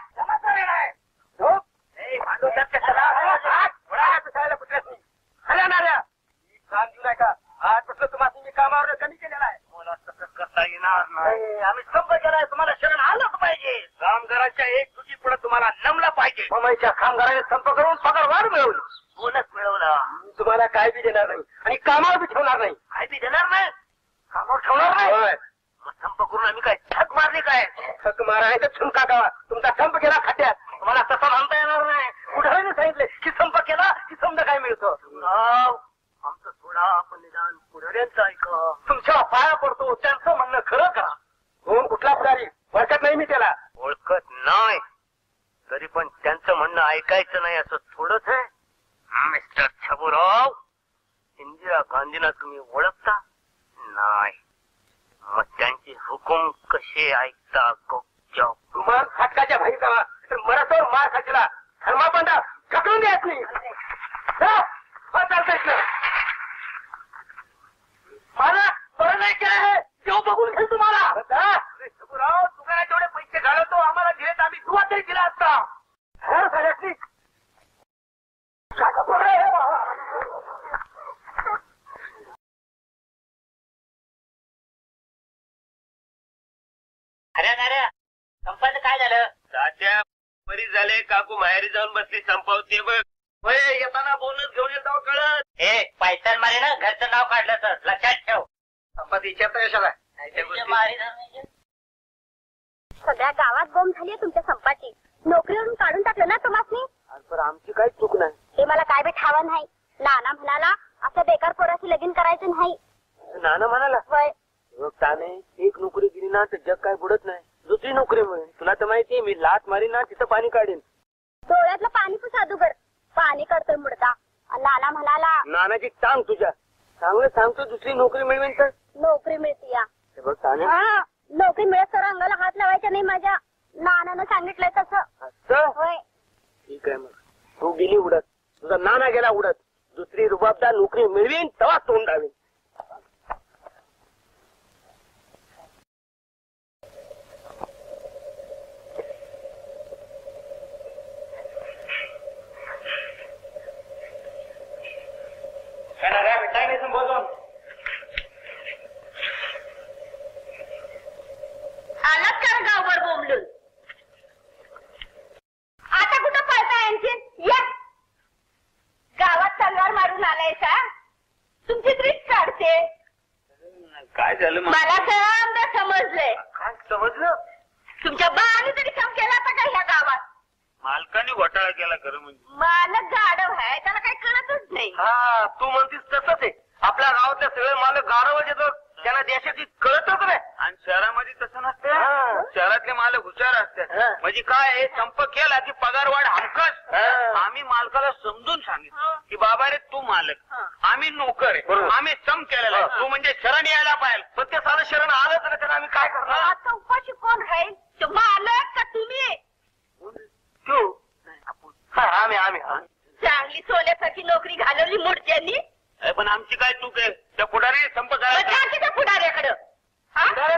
आजपासून तुम्हाला मी कामावर कमी केलेला आहे. मला तसं करता येणार नाही. आम्ही संप केलाय तुम्हाला शरण आलंच पाहिजे. कामगारांच्या एक तुझी पुढे तुम्हाला नमलं पाहिजे. मुंबईच्या कामगारांनी संप करून पगार वाढ मिळवली. बोनस मिळवला. तुम्हाला काय बी देणार नाही आणि कामावर बी ठेवणार नाही. काय बी देणार नाही. कामावर ठेवणार नाही. मग संप करून आम्ही काय थक मारली काय. थक मारायचं छुंका गावा तुमचा संप केला खात्यात. तुम्हाला तसं म्हणता येणार नाही. कुठे सांगितले की संप केला की समजा काय मिळतं. आमचं थोडा आपण निदान पुढाऱ्यांचं ऐका. तुमच्या पाया पडतो त्यांचं म्हणणं खरं करा. कोण कुठला पुढारी ओळखत नाही मी त्याला. ओळखत नाही तरी पण त्यांचं म्हणणं ऐकायचं नाही असं थोडंच आहे. मिस्टर छबुराव इंदिरा गांधींना तुम्ही ओळखता नाही. मग त्यांचे हुकूम कसे ऐकता गपचाप. तुम्हाला फाटकाच्या भाई करा मराठोर मार खायला धर्मापंडा ढकलून द्यायच नाही. चालतंय मला बरं नाही काय आहे तेव्हा बघून घेईल तुम्हाला. छबुराव तुम्हाला जेवढे पैसे घालवतो आम्हाला घेत आम्ही दुवा तरी दिला असता. अरे नाऱ्या संपाचं काय झालं. तात्या बरी झाले. काकू माहेरी जाऊन बसली संपावते बघ. येताना बोनस घेऊन येतो कळत. हे पैसा मारे ना घरचं नाव काढलं तर लक्षात ठेव. संपत विचारता कशाला. सगळ्या गावात बोंब झाली तुमच्या संपाची. नोकरीवरून काढून टाकलं ना तुम्हाला. पण आमची काही चूक नाही. ते मला काय बी ठावा नाही. नाना म्हणाला असं बेकार पोराशी लगीन करायचं नाही. नाना म्हणाला वय त्याने एक नोकरी दिली ना तर जग काय बुडत नाही. दुसरी नोकरी मिळेल. तुला तर माहितीये मी लात मारी ना तिथं पाणी काढेन. डोळ्यातलं पाणी पण साधूकर पाणी करतोय मुडता. नाना म्हणाला नानाची टांग तुझ्या चांगलं सांगतो दुसरी नोकरी मिळवेन तर नोकरी मिळते या. हे बघ ताने हा नोकरी मिळत तर अंगाला हात लावायचा नाही माझ्या. नानानं सांगितलंय तसं. असं होय ठीक आहे. मग तू गेली उडत तुझा नाना गेला उडत. दुसरी रुबाबदार नोकरी मिळवीन तेव्हा तोंड डावीन. आलात का गावभर बोंबलून. आता कुठं पळता यांची. या गावात तलवार मारून आलायसा. तुमची दृष्ट काढते. काय झालं मला समजा समजलंय. काय समजलं. तुमच्या बाने तरी सम केला होता का ह्या गावात. मालकाने घोटाळा केला खरं म्हणजे. मालक गाढव आहे त्याला काही कळतच नाही. हा तू म्हणतीस तसंच आहे. आपल्या गावातले सगळे मालक गारवच येतात. त्यांना देशाची कळतच नाही. आणि शहरामध्ये तसं हा. नसतं. शहरातले मालक हुशार हा. असतात. म्हणजे काय संप केला की पगार वाढ हमखास. हा. आम्ही मालकाला समजून सांगितलं की बाबा रे तू मालक आम्ही नोकर आहे. बरोबर. आम्ही सम केलेला आहे. हा. तू म्हणजे शरण यायला पाहिजे. पण ते सारं शरण आलंच नाही तर आम्ही काय करणार. आता उपाशी कोण राहील. तो मालक का तुम्ही. तू आम्ही चांगली सोन्यासारखी नोकरी घालवली मोडत्यांनी. पण आमची काय चूक आहे. त्या पुढारी संप मग करायचा. जा की त्या पुढाऱ्याकडं. हा? काय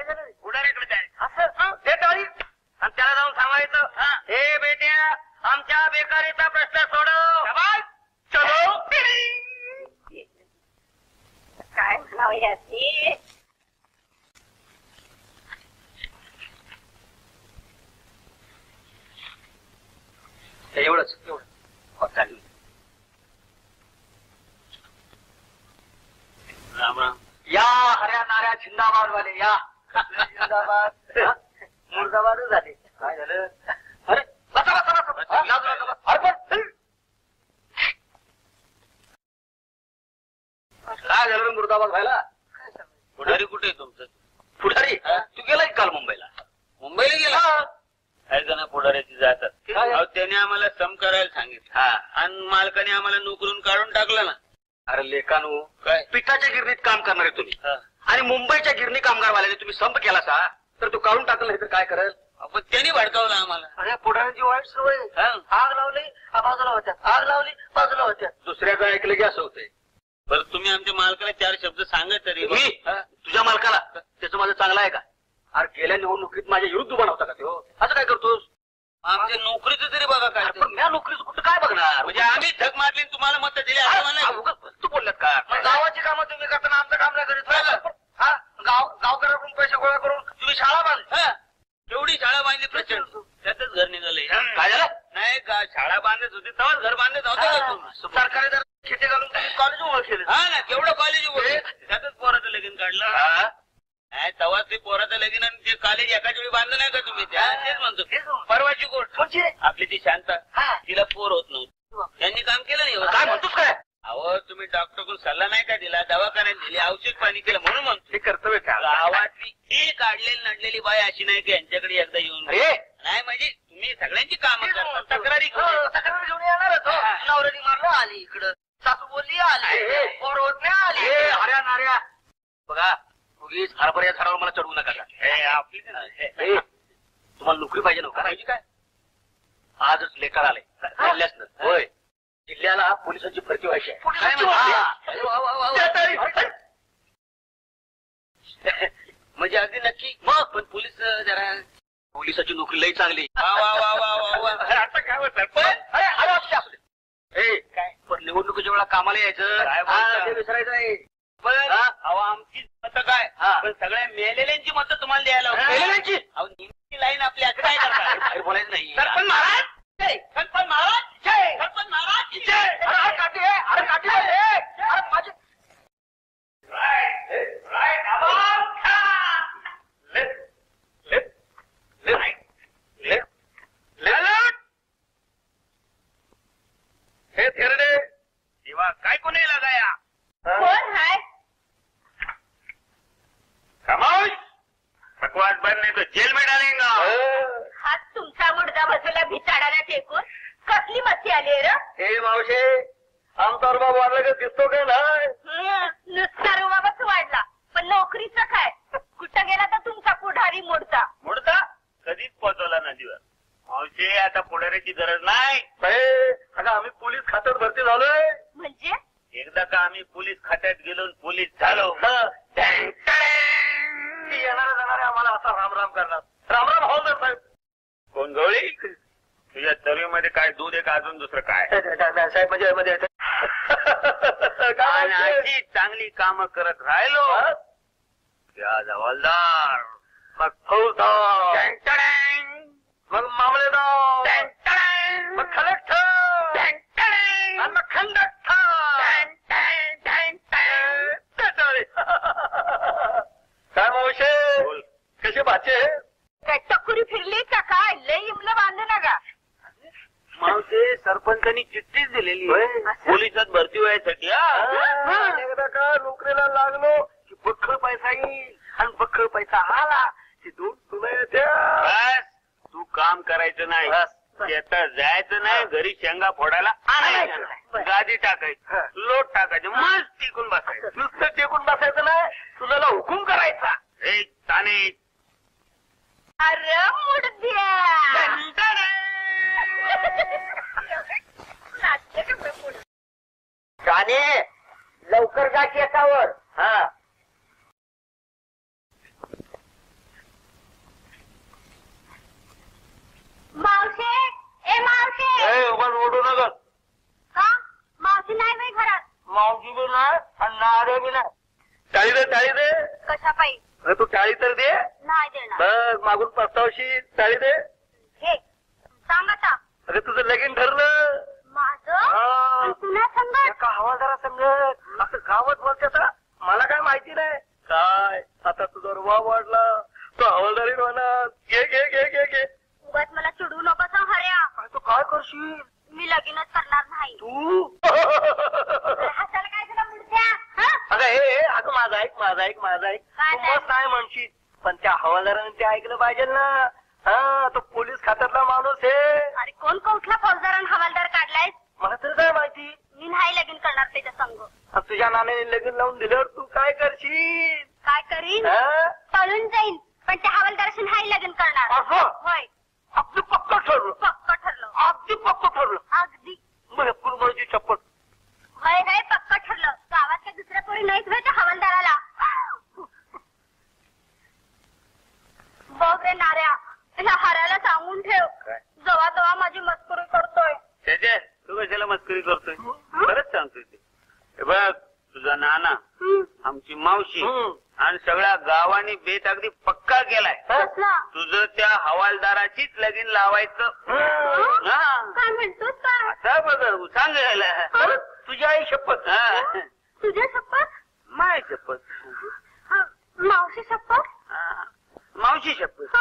झालं पुढाऱ्याकडे जायचं असं ते टाळी. आणि त्याला जाऊन सांगायचं हे बेट्या आमच्या बेकारीचा प्रश्न सोडव. चलो काय म्हणावं याची. एवढंच चालेल. राम राम. या हऱ्या नाऱ्या झिंदाबाद वाले या. जिंदाबाद मुर्दाबादच झाले. काय झालं. अरे बसा बसा बसा. अरे पण काय झालं रे मुर्दाबाद व्हायला. पुढारी कुठे आहे तुमचं. पुढारी तू गेलाय काल मुंबईला. मुंबईला गेला. ऐका ना पुढाऱ्याची जातात. काय? अहो, त्याने आम्हाला सम करायला सांगितलं आणि मालकाने आम्हाला नोकरून काढून टाकलं ना. अरे लेकानू काय पिठाच्या गिरणीत काम करणारे तुम्ही हा. आणि मुंबईच्या गिरणी कामगारवाल्याने तुम्ही संप केला सा तर तू काढून टाकलं नाही तर काय करेल. पण त्यांनी भडकावलं आम्हाला. अरे पुढाऱ्यांची वाईट सवय. आग लावली बाजूला होत्या, आग लावली बाजूला होत्या. दुसऱ्याचं ऐकलं की असं होतंय. बरं तुम्ही आमच्या मालकाला 4 शब्द सांगा तरी. मी तुझ्या मालकाला त्याचं माझं चांगलं आहे का? अरे गेल्या निवडणुकीत माझ्या विरुद्ध उभा नव्हता का तो? असं काय करतोस? आमच्या नोकरीचं तरी बघा काय. पण मी नोकरीचं कुठं काय बघणार? म्हणजे आम्ही ठग मारली आणि तुम्हाला मत दिली असं म्हणा. तू बोललात का? गावाची कामं तुम्ही करताना आमचं काम नाही करीत. गावकऱ्याकडून पैसे गोळा करून तुम्ही शाळा बांध. एवढी शाळा बांधली प्रचंड, त्यातच घर निघाले. काय झालं? नाही का शाळा बांधत होते तेव्हाच घर बांधत होतं. सरकारी जर खेटे घालून तुम्ही कॉलेज उभं केलं. हा ना, केवढं कॉलेज उभं त्यातच पोराचं लगीन काढलं. नाही तेव्हा ते पोराचं लगीन आणि ते कॉलेज एकाच वेळी बांधलं नाही का तुम्ही? तेच म्हणतो. परवाची गोष्ट आपली ती शांता, तिला पोर होत नव्हतं. त्यांनी काम केलं नाही. काय म्हणतोस काय? अहो तुम्ही डॉक्टरकडून सल्ला नाही का दिला, दवाखान्यात दिली, औषध पाणी केलं म्हणून म्हणतो. ते कर्तव्य काय? गावातली ही काढलेली नडलेली बाई अशी नाही की यांच्याकडे एकदा येऊन नाही. म्हणजे तुम्ही सगळ्यांची कामं करता, तक्रारी तक्रार घेऊन येणारच. नवऱ्याने मारलं आली इकडं, सासू बोलली आली, पोर होत नाही आली. अरे नार्या बघा, उगीच हरभर या झाडावर मला चढवू नका. आपली तुम्हाला नोकरी पाहिजे नव्हता पाहिजे काय? आजच लेकर आले चालल्यास ना. होय, जिल्ह्याला पोलिसांची भरती व्हायची आहे. म्हणजे अगदी नक्की. मग पण पोलीस जरा पोलिसाची नोकरी लई चांगली. आता काय होत काय पण निवडणुकीच्या वेळा कामाला यायचं ते विसरायचं नाही. पण अहो आमची मतं काय, पण सगळ्या मेलेल्यांची मतं तुम्हाला द्यायला मेलेल्यांची? अहो नेमकी लाईन आपली असं काय करता? बाहेर बोलायचं नाही. सरपंच महाराज, सरपंच महाराज, सरपंच महाराज. अरे काठी आहे, अरे काठी आहे. अरे माझी हे थेरडे तेव्हा काय कोणी लगाया? कोण हाय? खामोश, बकवास बंद नहीं तो जेल में डालेंगा. हात तुमचा मुडदा बसवला भिताडाला टेकून. कसली मस्ती आली र? हे मावशे, आमचा रुबाब वाढला का दिसतो का नाही? नुसता रुबाबच वाढला, पण नोकरीचं काय? कुठं गेला तर तुमचा पुढारी मोडता. मुडता कधीच पोहोचवला नदीवर. मावशी आता पुढाऱ्याची गरज नाही. अगं आम्ही पोलीस खात्यात भरती झालोय. म्हणजे एकदा का आम्ही पोलीस खात्यात गेलो आणि पोलीस झालो. येणारे जाणारे आम्हाला असा रामराम करणार. रामराम हवालदार साहेब. कोण गवळी? तुझ्या चरवीमध्ये काय दूध आहे का अजून दुसरं काय? साहेब म्हणजे अशी चांगली कामं करत राहिलो त्या हवालदार, मग फौजदार, मग मामलेदार, मग कलेक्टर, आणि मग कंडक्टर. काय मावशे बोल. कसे भाचे? काय टकुरी फिरली का काय? लय इमलं बांधू नका. मावशी सरपंचांनी चिठ्ठीच दिलेली होय. पोलिसात भरती व्हायसाठी. एकदा का नोकरीला लागलो की बक्कळ पैसा येईल, आणि बक्कळ पैसा आला की दोन तुला येत्या. बस तू काम करायचं नाही, शेतात जायचं नाही, घरी शेंगा फोडायला आणायचं नाही, गादी टाकायचं, लोट टाकायचं, मस्त टिकून बसायचं. नुसतं टेकून बसायचं नाही, तुला हुकूम करायचा. ए ताने अरे मुडद्या. नाचते का बरं पुढं? गाणे लवकर जा शेतावर. मावशे, ए मावशे. ओढू नका. का? मावशी नाही बाई घरात. मावशी बी नाही आणि नारे बी नाही. टाळी दे, टाळी दे. कशा पायी? तू टाळी तर दे. नाही देणार. बघ मागून पस्तावशी टाळी दे. हे सांग आता. अरे तुझं लगीन ठरलं. माझं तुला संगत. एका हवालदारा संगत असं गावात बोलते. मला काय माहिती नाही काय. आता तुझा रुबाब वाढला, तो हवालदारी म्हणा. घे घे घे घे घे. उगाच मला चिडू नको सांग हऱ्या. तू काय करशील? मी लगीनच करणार नाही. तू हसायला काय झालं मुडद्या? अगं हे अगं माझं ऐक, माझं ऐक, माझं ऐक. काय तू मस्त नाही म्हणशील, पण त्या हवालदाराने ते ऐकलं पाहिजे ना. तो पोलीस खात्यातला माणूस आहे. अरे कोण कुठला फौजदार आणि हवालदार काढलाय? मला तर काय माहिती. मी नाही लगीन करणार त्याच्या संग. तुझ्या नाण्याने लगीन लावून दिल्यावर तू काय करशील? काय करीन? हा? पळून जाईन, पण त्या हवालदाराशी नाही लगीन करणार. असं? होय. मावशी आणि सगळ्या गावाने बेत अगदी पक्का केलाय. कसला? तुझं त्या हवालदाराचीच लगीन लावायचं. काय म्हणतोस काय? आता बघ सांग तुझ्या आई शपथ. तुझ्या शपथ? माय शपथ. मावशी शपथ? मावशी शपथ.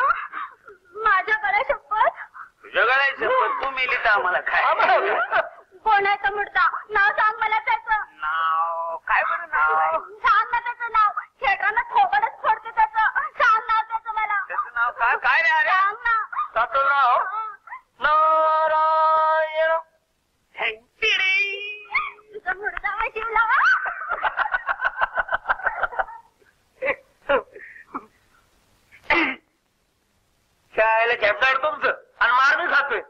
माझ्या गळ्या शपथ? तुझ्या गळ्या शपथ. तू मेली तर आम्हाला काय? कोणाचा मुर्दा? नाव सांग मला त्याचं. नाव काय बरं नाव? सांग ना त्याचं नाव. खेळताना थोबडच फोडते त्याचं. सांग नाव त्याचं मला. त्याचं नाव काय? काय रे अरे? सांग ना. सातोराव नारायण. तुझा मुर्दा वाशिवला. शाळेला झेपदार तुमचं आणि मार मी खातोय.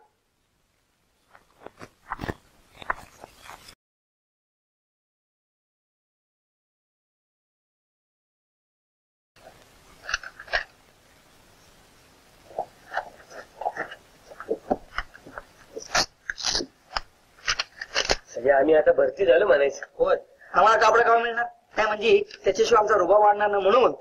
आम्ही आता भरती झालो म्हणायचं. होय, आम्हाला कापड का मिळणार? काय म्हणजे त्याच्याशिवाय आमचा रुबा वाढणार ना म्हणून.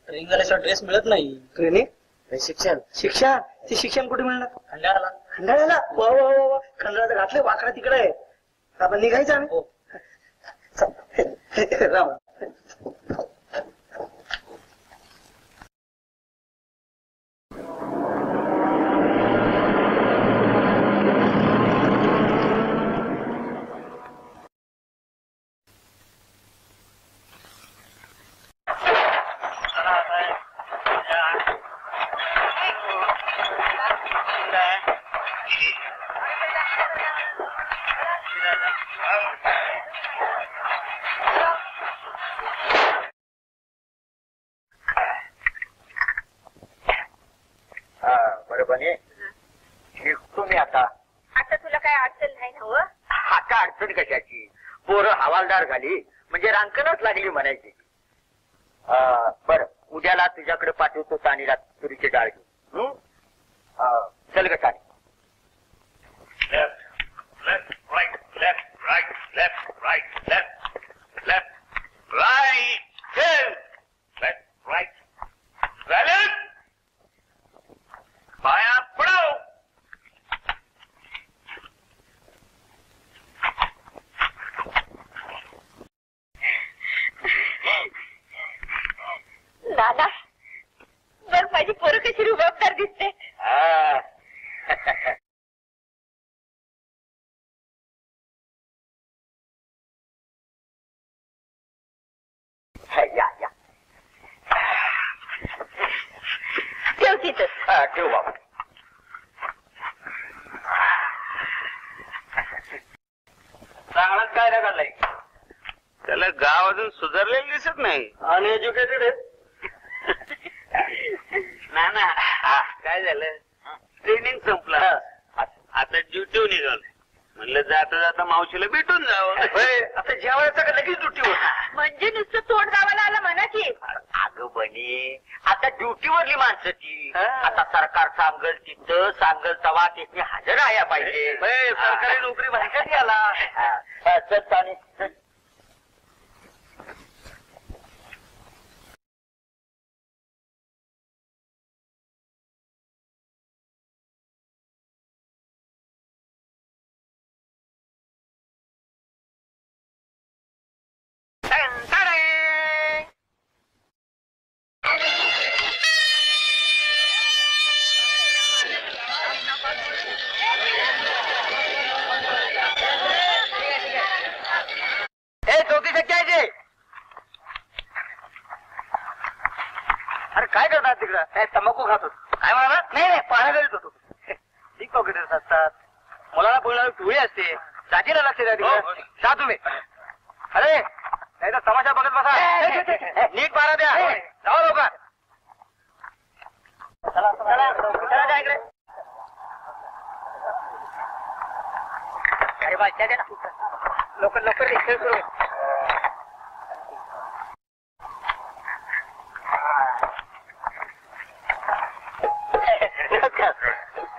ट्रेनिंग झाल्याशिवाय ड्रेस मिळत नाही. ट्रेनिंग? शिक्षण. शिक्षण? ते शिक्षण कुठे मिळणार? खंडाळ्याला. खंडाळ्याला? वा वा वा वा. खंडाळ्याचं घातले वाकडा तिकडे आहे. आपण निघायचं आम्ही. राम. शिकतो मी आता. आता तुला काय अडचण नाही ना? आता अडचण कशाची? पोरं हवालदार झाली म्हणजे रांकणच लागली म्हणायची. बरं, उद्याला तुझ्याकडे पाठवतो तानीला तुरीची डाळ घेऊन. चल ग तानी. Left, right, left, right, left, right, left, left, right, left, right, balance. पाया पडव. दादा बघ माझी पोरं कशी रुबाबदार दिसते. या या ठेव तिथं. ठेव बाबा. चांगलाच कायदा काढलाय. त्याला गाव अजून सुधारलेलं दिसत नाही. अनएज्युकेटेड आहे. ना काय झालं? ट्रेनिंग संपलं. आता ड्युटीवर निघालं. म्हणलं जाता जाता मावशीला भेटून जावं. आता जेवायचं का लगेच ड्युटी होत? म्हणजे नुसतं तोंड गावाला आला म्हणा की. अगं बने, आता ड्युटीवरली माणसं ती. आता सरकार सांगल तिथं सांगल तवा तिथे हजर राहायला पाहिजे. सरकारी नोकरी माहिती आला. चल तानी चल. अरे काय करतात तिकडं? काय तंबाखू खातो? काय म्हणा? नाही नाही, पाहण्या करीत होतो. ठीक पॉकेटर्स असतात. मुलाला बोलणारी टोळी असते. जातीला लक्ष द्या तिकडे. जा तुम्ही. अरे नाही तर तमाशा बघत बसा. नीट पारा द्या. जाऊ लोक. चला इकडे. अरे बा द्या ना लवकर लवकर रिक्षे सुरू.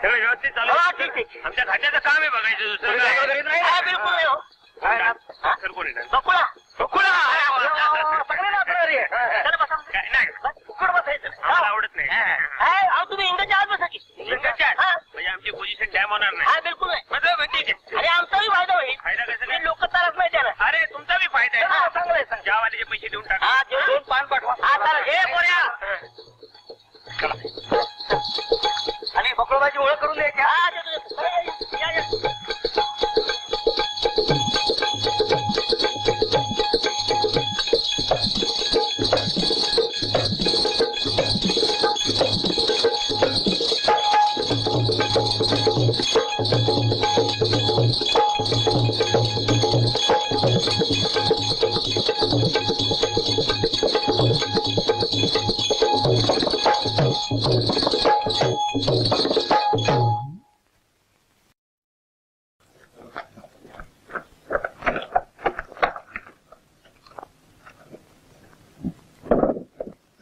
सगळं व्यवस्थित चालू. आमच्या खात्याचं काम आहे बघायचं. दुसरं बिलकुल नाही हो. सर कोण येणार? बकुळा. बकुळा. सगळे बरोबर आहे. चला बसा. नाही फुकट बसायचं आम्हाला आवडत नाही. अहो तुम्ही इंग्रजच्या आत बसा की. इंग्रजच्या आत म्हणजे आमची पोझिशन डॅम होणार नाही. बिलकुल नाही. मतलब ठीक आहे. अरे आमचाही फायदा होईल. फायदा कसं काय? लोक त्रास नाही त्याला. अरे तुमचा बी फायदा आहे. चांगला आहे. चहावाल्याचे पैसे देऊन टाका. दोन पान पाठवा. हे बोऱ्या आणि बकळोबाची ओळख करून द्यायची.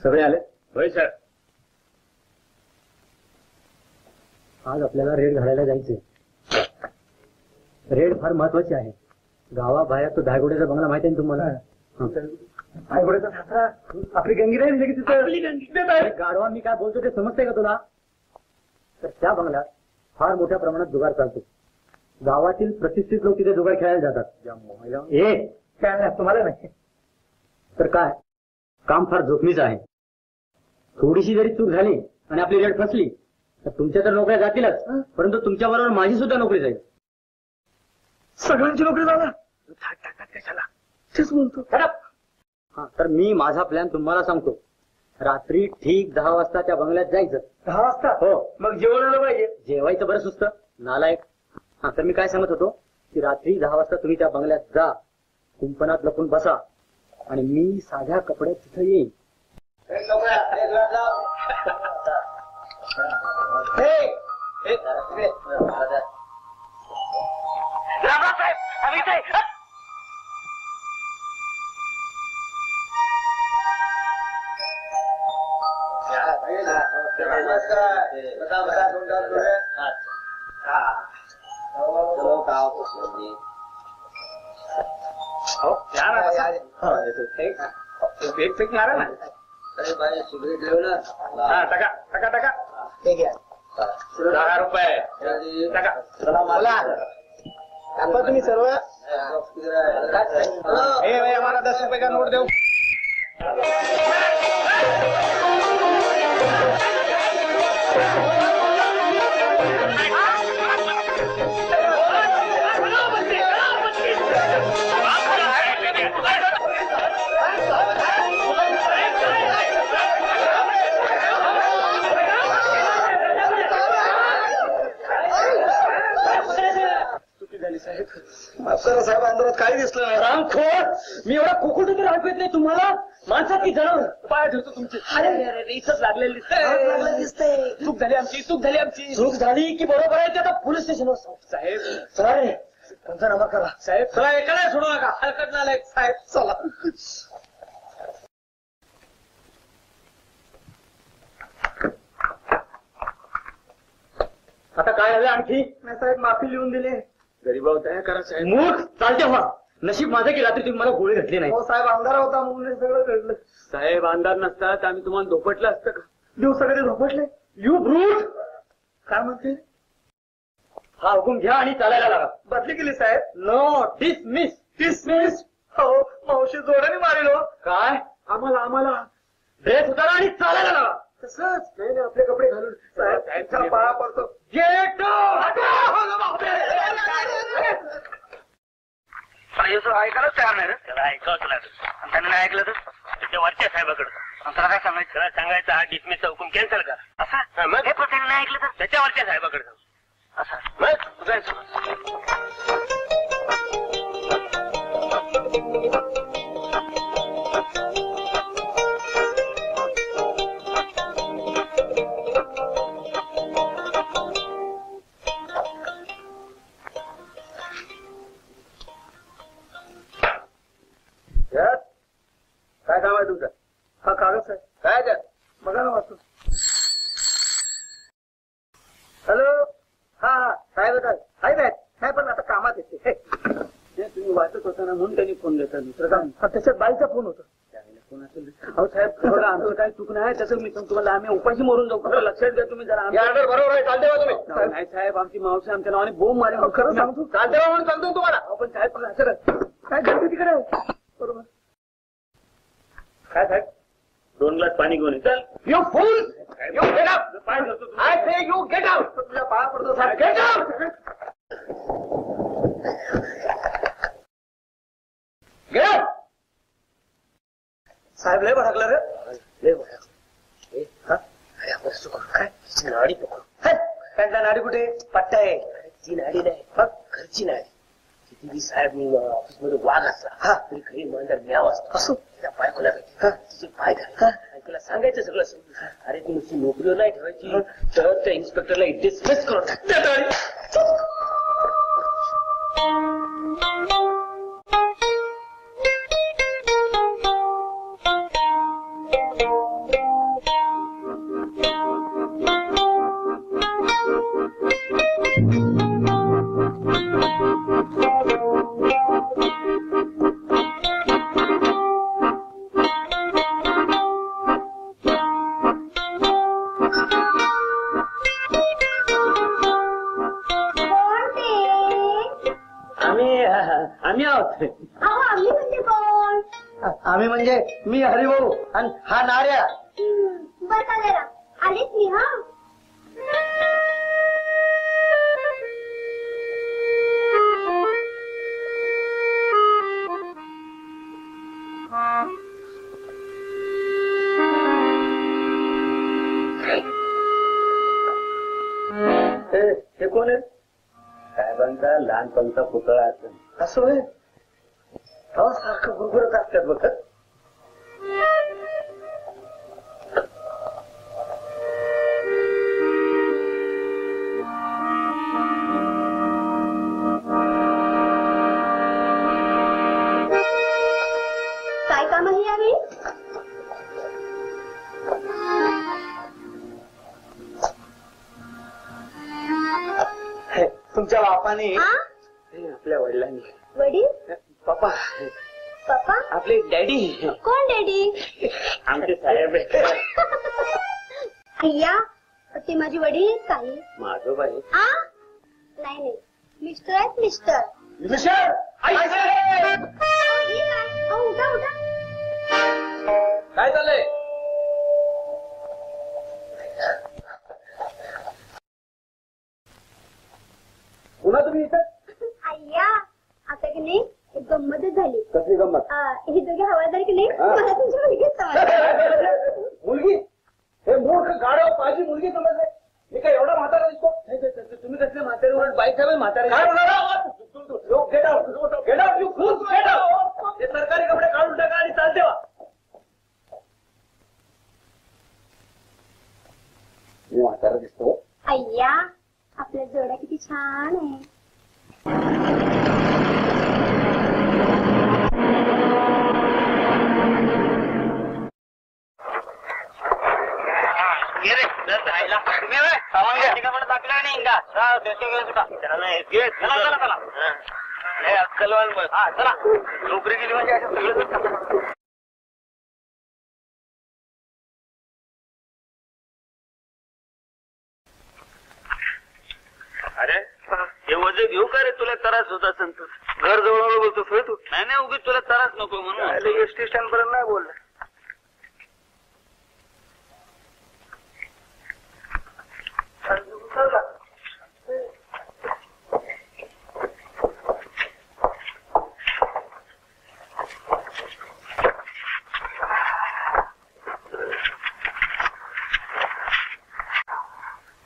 सगळे आले? होय सर. आज आपल्याला रेड घालायला जायचंय. रेड फार महत्वाची आहे. गावाबाहेर तो धायगुड्याचा बंगला माहिती आहे तुम्हाला? धायगुड्याचा सासरा आपली गंगी नाही की तिथं गाढवा मी काय बोलतो ते समजतंय का तुला? तर त्या बंगल्यात फार मोठ्या प्रमाणात जुगार चालतो. गावातील प्रतिष्ठित लोक तिथे जुगार खेळायला जातात. खेळायला तुम्हाला नाही तर काय? काम फार जोखमीचं आहे. थोडीशी जरी चूक झाली आणि आपली रेड फसली तर तुमच्या तर नोकऱ्या जातीलच, परंतु तुमच्या बरोबर माझी सुद्धा नोकरी जाईल. सगळ्यांची नोकरी झाला कशाला तेच बोलतो. हा तर मी माझा प्लॅन तुम्हाला सांगतो. रात्री ठीक 10 वाजता त्या बंगल्यात जायचं. 10 वाजता? हो. मग जेवणाला पाहिजे. जेवायचं बरं सुस्त नालायक. हा तर मी काय सांगत होतो की रात्री 10 वाजता तुम्ही त्या बंगल्यात जा, कुंपणात लपून बसा आणि मी साध्या कपड्यात तिथं येईन. रामराव साहेब आम्ही इथे. एक फेक मारा ना. हा टाका टाका टाका. 10 रुपये टाका. तुम्ही सर्व आम्हाला 10 रुपये का नोट देऊ. साहेब अंधारात काही दिसलं नाही. रामखोर, मी एवढा कुकुट तर ऐकत नाही तुम्हाला. माणसात की जनावर पाय ठेवतो तुमचे. अरे इथंच लागलेलं दिसतंय. चूक झाली आमची. चूक झाली की बरोबर आहे ते आता पोलीस स्टेशनवर साहेब चला रे पंचनामा करा. साहेब चला एकाला सोडू नका. हलकट नालायक साहेब चला. आता काय झालं आणखी? नाही साहेब माफी लिहून दिली. गरीबावर दया करा साहेब. मूर्ख चालते व्हा. नशीब माझं की रात्री तुम्ही मला गोळी घातली नाही. हो साहेब अंधारा होता म्हणून हे सगळं घडलं. साहेब अंधार नसतात आम्ही तुम्हाला धोपटलं असतं का? दिवस सगळे झोपटले. You brute. काय म्हणते? हा हुकूम घ्या आणि चालायला लागा. बदली केली साहेब. No dismiss. डिसमिस. हो मावशी जोराने मारेल. काय? आम्हाला ड्रेस उतारा आणि चालायला लागा. तसंच नाही आपले कपडे घालून. साहेब पाया पडतो. गेट ऐकायलाच तयार नाही. त्याला ऐकावंच लागेल. त्याने नाही ऐकलं तर त्याच्या वरच्या साहेबाकडे त्याला काय सांगायचं? त्याला सांगायचं हा डिसमिसचा हुकूम कॅन्सल करा असा. मग हे पण त्याने नाही ऐकलं तर त्याच्या वरच्या साहेबाकडे जाऊ असा. मग जायचं. काय काम आहे तुमचं? हा कागद साहेब. काय द्या बघा ना वाचतो. हॅलो. हा साहेब साहेब आहेत. नाही पण आता कामात येते. तुम्ही वाचत होता ना म्हणून त्यांनी फोन देतात. दुसरं काम. त्याच्यात बाईचा फोन होता. अहो साहेब थोडं आमचं काय चूक नाही त्याचं मी तुम्हाला आम्ही उपाशी मरून जाऊ खरं लक्षात द्या तुम्ही जरा ऑर्डर बरोबर आहे चालते तुम्ही नाही साहेब आमची मावशी आमच्या नावाने बोंब मारे खरं सांगतो चालते म्हणून सांगतो तुम्हाला आपण साहेब असं काय घडतं तिकडे बरोबर काय साहेब 2 ग्लास पाणी घेऊन चल you full you get out पाय धरतो I say you get out तुझ्या पाया पडतो साहेब गेट आउट गेट आउट साहेब लय भडकलं रे लय भडकलं अरे आपण असं करू काय नाडी पकडू त्यांचा नाडी कुठे पट्टा आहे ती नाडी नाही घरची नाडी किती बी साहेब मी ऑफिस मध्ये वाघ असला तरी घरी इमानदार म्याव असतो असो त्या बायकोला भेटी तिचे पाय धर आणि तिला सांगायचं सगळं अरे ती नुसती नोकरीवर नाही ठेवायची तर त्या इन्स्पेक्टरला डिसमिस करून टाक आम्ही आहोत आम्ही म्हणजे मी हरिभाऊ आणि हा नार्या बर का जरा आलीच मी हा हे कोण आहे साहेबांचा लहानपणचा पुतळा असेल असं होय सारखं गुरगुरत असतात बघ काय काम आहे यावेळी तुमच्या बापाने हा आपल्या वडिलांनी वडील पप्पा पप्पा आपले डॅडी कोण डॅडी आमचे साहेब अय्या ते माझे वडील काय माझोबाई आ नाही नाही मिस्टर आहेत मिस्टर मिस्टर हे काय उठा उठा काय चाललंय पुन्हा तुम्ही इथं अय्या आता की नाही एक गंमतच झाली कसली गंमत हे दोघे हवालदार की नाही मला तुमची मुलगीच समजली. मुलगी हे मूर्ख गाडव माझी मुलगी समजले मी काय एवढा म्हातारा दिसतो तुम्ही कसले म्हातारीवर बाईक आहे म्हातारे काय get out get out you fool get out हे सरकारी कपडे काढून टाका आणि चालते वा मी म्हातारा दिसतो अय्या आपल्या जोड्या किती छान आहे चला नोकरी केली म्हणजे असं सगळं अरे हे वजे घेऊ का रे तुला त्रास होत असेल तू घर जवळ बोलतो सोय तू नाही उगीच तुला त्रास नको म्हणून एसटी स्टँड पर्यंत नाही बोलला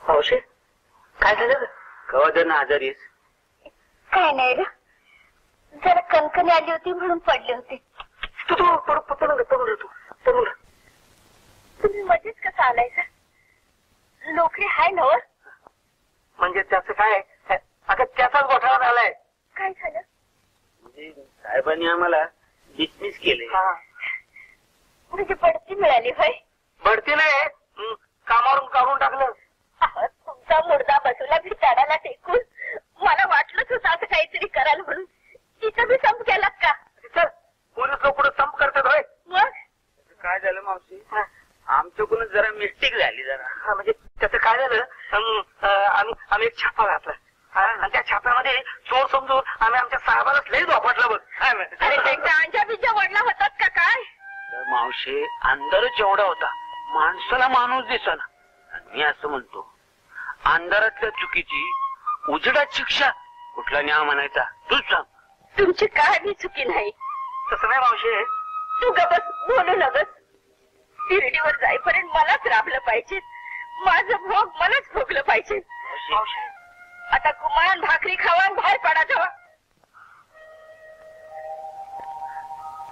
औषध काय झालं कवा त्यांना आजारी आहेस काय नाही ग जरा कणकणी आली होती म्हणून पडले होते तुम्ही मध्येच कसं आलायचं नोकरी हाय ना म्हणजे त्याचं काय अगं त्याचाच घोटाळा झालाय काय झालं म्हणजे साहेबांनी आम्हाला डिसमिस केले म्हणजे बढती मिळाली होय बढती नाही कामावरून काढून टाकलं तुमचा मुर्दा बसूला भिताडाला टेकून मला वाटलंच होतं असं काहीतरी कराल म्हणून तिथं मी संप केलात का पोलीस लोक संप करतात होय मग आम्ही एक छापा घातला आणि त्या छाप्यामध्ये चोर समजून आम्ही आमच्या साहेबालाच लई झोपाटला बघ. अरे ते गांजा बिंजा वडला होतात का काय? मावशे अंधारच जेवढा होता माणसाला माणूस दिसना. मी असं म्हणतो अंधारातल्या चुकीची उजेडात शिक्षा कुठला न्याय म्हणायचा तूच सांग. तुमची काय बी चुकी नाही. तसं नाही मावशे. तू गबस बोलू नगस. शिर्डीवर जाईपर्यंत मलाच राबलं पाहिजे. माझं भोग मलाच भोगलं पाहिजे. आता कुमार भाकरी खावा बाहेर पडा जावा.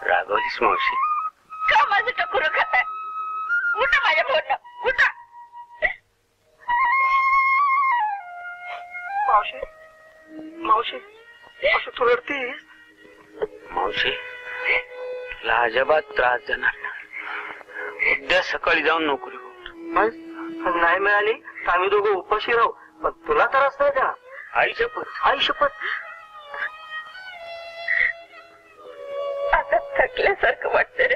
रागवलीस मावशी. का माझं टकुरं खाताय? उठा माझ्या बोलणं उठा. मावशी मावशी मावशी तू रडतीस? मावशी तुला अजिबात त्रास देणार नाही. उद्या सकाळी जाऊन नोकरी करतो. नाही मिळाली तर आम्ही दोघं उपाशी राहू. पण तुला त्रास नाही द्या. आई शपथ. आई शपथ. आता थकल्यासारखं वाटतं रे.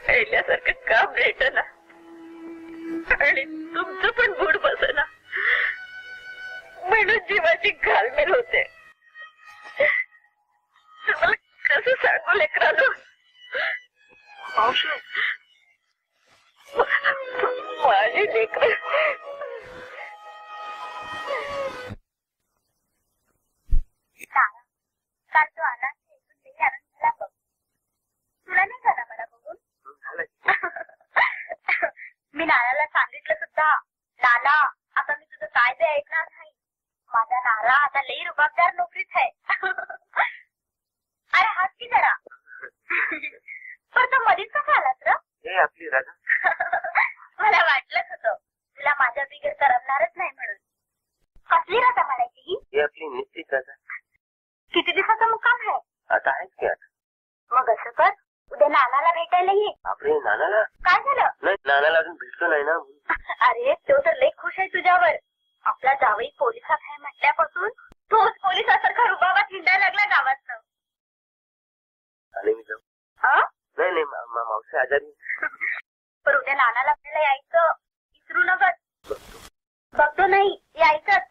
पहिल्यासारखं काम भेटना आणि तुमचं पण बूड बसना म्हणून जीवाची घालमेल होते. तुम्हाला कसं सांगू लेकरांनो? मावशी माझी लेकर काल तो आला तुला नाही झाला मला बघून. मी नानाला सांगितलं सुद्धा. नाना आता मी तुझं काय ते ऐकणार नाही. माझा नाना आता लई रुबाबदार नोकरीत आहे. अरे हात की जरा. पण तो मधीच कसा आलात र? हे आपली राजा. मला वाटलंच होतं तुला माझ्या बिगर करमणारच नाही म्हणून. कसली राजा म्हणायची ही? ही आपली निश्चित राजा. किती दिवसाचा मुक्काम आहे? आता आहेच की आता. मग असं कर उद्या नानाला भेटायला ये. आपले नानाला काय झालं? नाही नानाला अजून भेटलो नाही ना. अरे तो तर लई खुश आहे तुझ्यावर. आपला जावई पोलिसात आहे म्हटल्यापासून तोच पोलिसासारखा रुबाबात हिंडायला लागला गावात. आणि मी जाऊ. नाही नाही मावशी आजारी. पण उद्या नानाला भेटायला यायचं विसरू नकच. बघतो नाही यायचंच.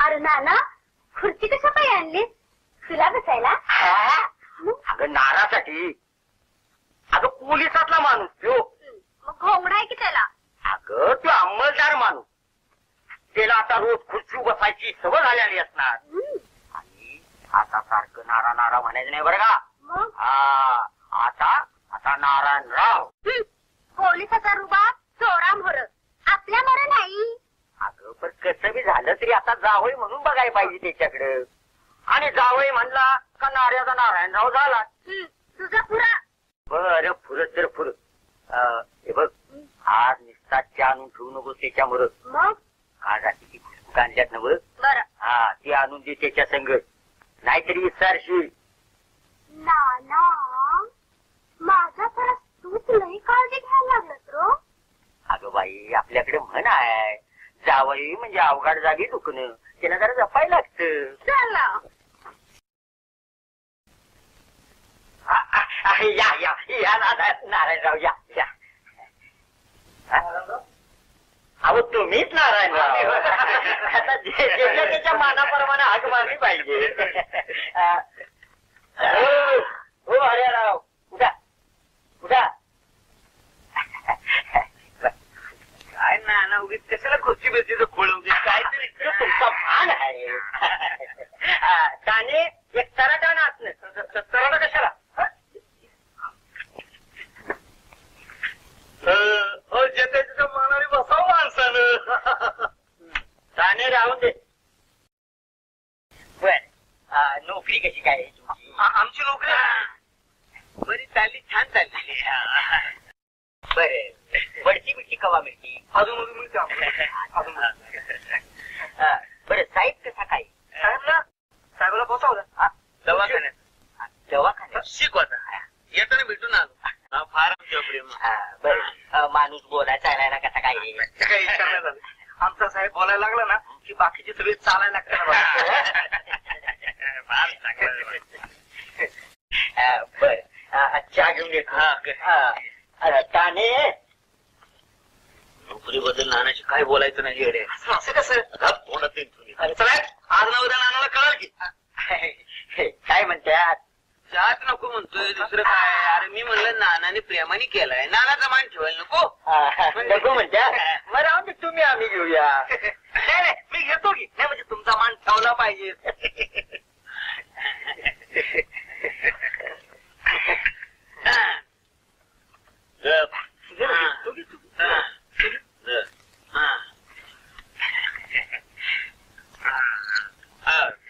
अरे नाना खुर्ची कशा पाय आणलीस? तुला बसायला? अगं नारासाठी. अगं पोलिसातला माणूस तो. मग घोंगडा आहे की त्याला? अगं तो अंमलदार माणूस. त्याला आता रोज खुर्ची बसायची सवय झालेली असणार. आणि आता सारखं नारा नारा म्हणायचं नाही बरं का. मग हा आता आता नारायणराव. पोलिसाचा रुबाब चोरा मोर आपल्या मोर नाही. अगं पण कसं बी झालं तरी आता जावई म्हणून बघायला पाहिजे त्याच्याकडे. आणि जावई म्हणला का नाऱ्याचा नारायणराव झाला. तुझा पुरा. बरं फुरत तर फुरत. हे बघ आज निस्ता चहा आणून ठेवू नको त्याच्यामुळं. मग आज ती पुस्तक आणल्यात ना बरं. बरं हा ती आणून दे त्याच्या संग. नाहीतरी विचारशील. नाना माझा खरंच तूच लई काळजी घ्यायला लागलास रो. अगं बाई आपल्याकडे म्हण आहे जावई म्हणजे अवघड जागी दुखणं. त्याला जरा जपायला लागतं. चला या या या नारायणराव या या. अहो तुम्हीच नारायणराव. आता ज्याच्या त्याच्या मानाप्रमाणे हाक मारली पाहिजे. हो अरे राव उठा उठा. काय नाना उगीच कशाला खुर्ची बेसीचं खोळवते काहीतरी. तुमचा भान आहे. त्याने एक तराटा नाचणं. तराटा कशाला? ज्याच्या त्याच्या मनाने बसावं माणसानं. त्याने राहून दे. बर नोकरी कशी काय आहे तुमची? आमची नोकरी बरी चालली छान चालली. बर बडची बिडची कवा मिळती? अजून मिळते बरं साहेब कसा काय? साहेबाला पोचावला दवाखान्यात. दवाखान्यात शिकवायचा येताना भेटून आलो. फार आमच्या प्रेम. बर माणूस बोलायचा चालायला कसा काय काही विचार नाही झालं. आमचा साहेब बोलायला लागला ना की बाकीचे सगळे चालायला बर चहा घेऊन येतो. ताने नोकरीबद्दल नानाशी काय बोलायचं नाही येडे. असं कसं चला आज ना उद्या नानाला कळाल की काय म्हणतात? चहाच नको म्हणतोय दुसरं काय. अरे मी म्हणलं नानाने प्रेमाने केलाय, नानाचा मान ठेवायला नको. नको म्हणतात. मग राहून दे, तुम्ही आम्ही घेऊया. नाही नाही मी घेतो की नाही म्हणजे तुमचा मान ठेवला पाहिजे.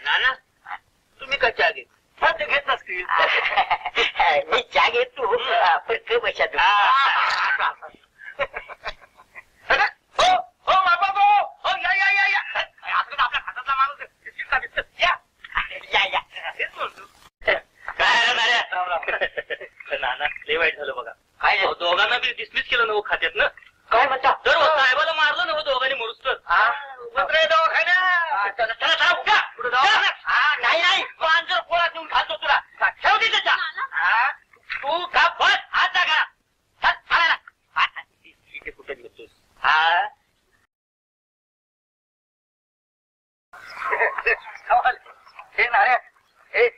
नाना तुम्ही का चहा घेत? ते घेत नसतील. मी चहा घेतो पण क बशा हो बाबा हो या या या या आपल्या हातातला माणूस आहे. बिस्किट खा, बिस्किट. या या या. हेच म्हणतो. नाना लय वाईट झालं बघा. काय झालं? दोघांना बी डिसमिस केलं ना खात्यात ना. काय म्हणता? तर साहेबाला मारलं ना दोघांनी मोडूस तर. नाही नाही जर पोळात नेऊन घालतो तुला ठेव दे त्याच्या. तू का बस हात जागा कुठे घेतोस? हे नाऱ्या हे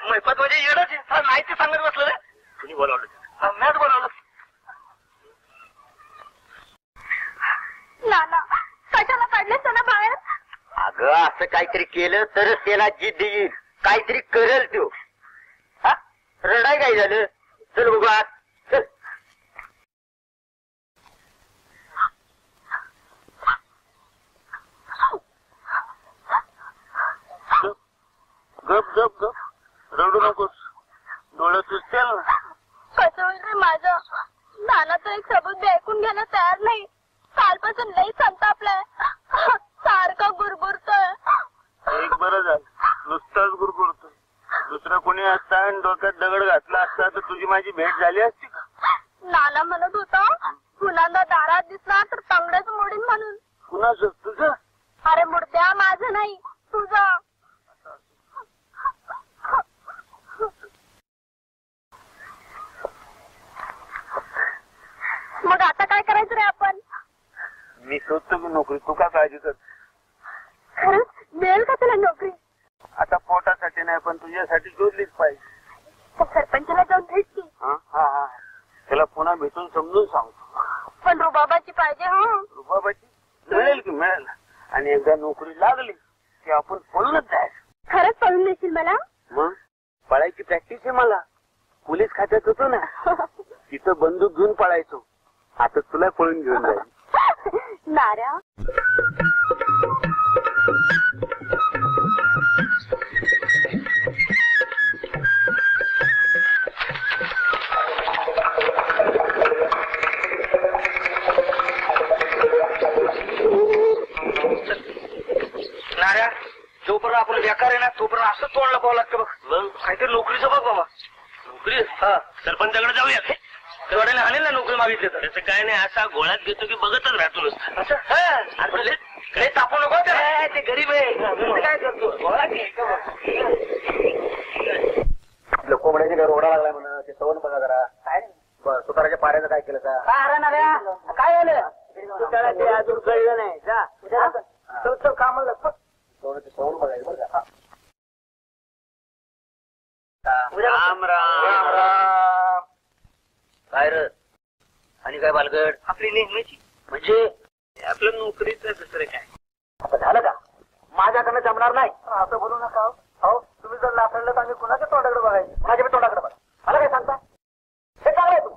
मैपत म्हणजे येडच आहे. माहिती सांगत बसलं रे. कुणी बोलावलं? मॅच बोलावलं. नाना कशाला काढलेस ना बाहेर? अगं असं काहीतरी केलं तरच त्याला जिद्द येईल. काहीतरी करेल तो. हा रडाय काय झालं? चल बघू आत. चल. गप गप गप रडू नकोस. डोळ्यात दिसतील ना. कसं होईल रे माझं? नाना तर एक सबूत बी ऐकून घ्यायला तयार नाही. कालपासून लई संतापलाय. सारखा गुरगुरतोय. एक बरं झालं नुसताच गुरगुरतो. दुसरं कोणी असता आणि डोक्यात दगड घातला असता तर तुझी माझी भेट झाली असती का? नाना म्हणत होता पुन्हा दारात दिसला तर तांगड्याच मोडीन म्हणून. कुणाच तुझं? अरे मुर्द्या माझं नाही तुझं. मग आता काय करायचं रे आपण? मी शोधतो की नोकरी. तू का काळजी कर? खरंच मिळेल का तुला नोकरी? आता पोटासाठी नाही पण तुझ्यासाठी शोधलीच पाहिजे. त्या सरपंचाला जाऊन भेट की. हा हा हा त्याला पुन्हा भेटून समजून सांगतो. पण रुबाबाची पाहिजे. हा रुबाबाची मिळेल की मिळेल. आणि एकदा नोकरी लागली की आपण पळूनच जायचं. खरंच पळून देशील मला? मग पळायची प्रॅक्टिस आहे मला. पोलीस खात्यात होतो ना तिथं बंदूक घेऊन पळायचो. आता तुला पळून घेऊन जाईल. नाऱ्या नाऱ्या जोपर्यंत आपण बेकार आहे ना तोपर्यंत असं तोंड लपवावं लागतं बघ. काहीतरी नोकरीचं बघ बाबा. नोकरी? हा सरपंचाकडे जाऊया. तेवढ्याने आणेल ना नोकरी मागितली तर. त्याचं काय नाही असा गोळ्यात घेतो की बघतच राहतो नुसतं. असं तापू नको ते गरीब आहे. काय करतो कोंबड्याची रोडा लागलाय म्हणा. ते सवण बघा जरा. काय सुताराच्या पाऱ्याचं काय केलं का? काय झालं? त्याला ते अजून कळलं नाही. जा कामाला सवण बघायचं बरं का. राम राम. काय र आणि काय बालगड? आपली नेहमीची म्हणजे आपलं नोकरीचं दुसरं काय? आता झालं का? माझ्याकडनं जमणार नाही. असं बोलू नका. हो तुम्ही जर लाफडलं तर आम्ही कुणाच्या तोंडाकडे बघायचं? माझ्या बी तोंडाकडे बघा. मला काय सांगता? हे चांगलं आहे.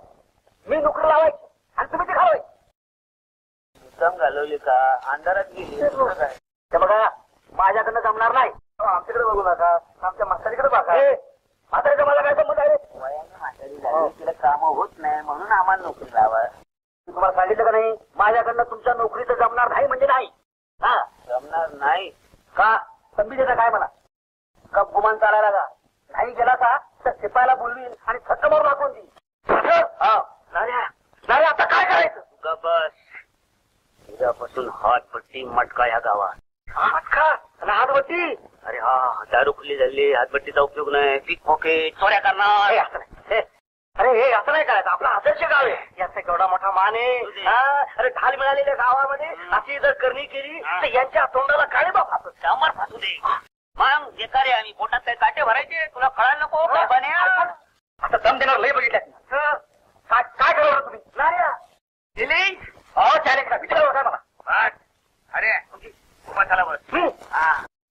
मी नोकरी लावायची आणि तुम्ही ते घालवायची. मुद्दाम घालवली का? अंधारात गेली काय? ते बघा माझ्याकडनं जमणार नाही. आमच्याकडे बघू नका. आमच्या म्हातारीकडे बघा. म्हातारीचा मला काय संबंध आहे? वयाने म्हातारी झाली तिला काम होत नाही म्हणून आम्हाला नोकरी लावा. मी तुम्हाला सांगितलं का नाही? माझ्याकडनं तुमच्या नोकरीचं जमणार नाही म्हणजे नाही. हा जमणार नाही का? संधी देता काय म्हणा? का गुमान चालायला का? नाही गेला का तर शिपायला बोलवीन आणि थट्ट मारून दाखवून देईन. नाही आता काय करायचं? ग बस. उद्यापासून हातभट्टी मटका या गावात. मटका आणि हातभट्टी? अरे हा, दारू खुली झाली, हातभट्टीचा उपयोग नाही. पीक खोके चोऱ्या करणार. असं नाही. अरे हे असं नाही करायचं. आपलं आदर्श गाव आहे, याचा केवढा मोठा मान आहे. अरे ढाल मिळालेल्या गावामध्ये अशी जर करणी केली तर यांच्या तोंडाला काळे बाप असत. शांबर फासू दे. मग जे का रे, आम्ही पोटात काय काटे भरायचे? तुला कळायला नको काय बन्या? आता दम देणार लय बघितल्या. काय करणार तुम्ही? नाही हो चालेल विचार होता मला. अरे उपासाला बस.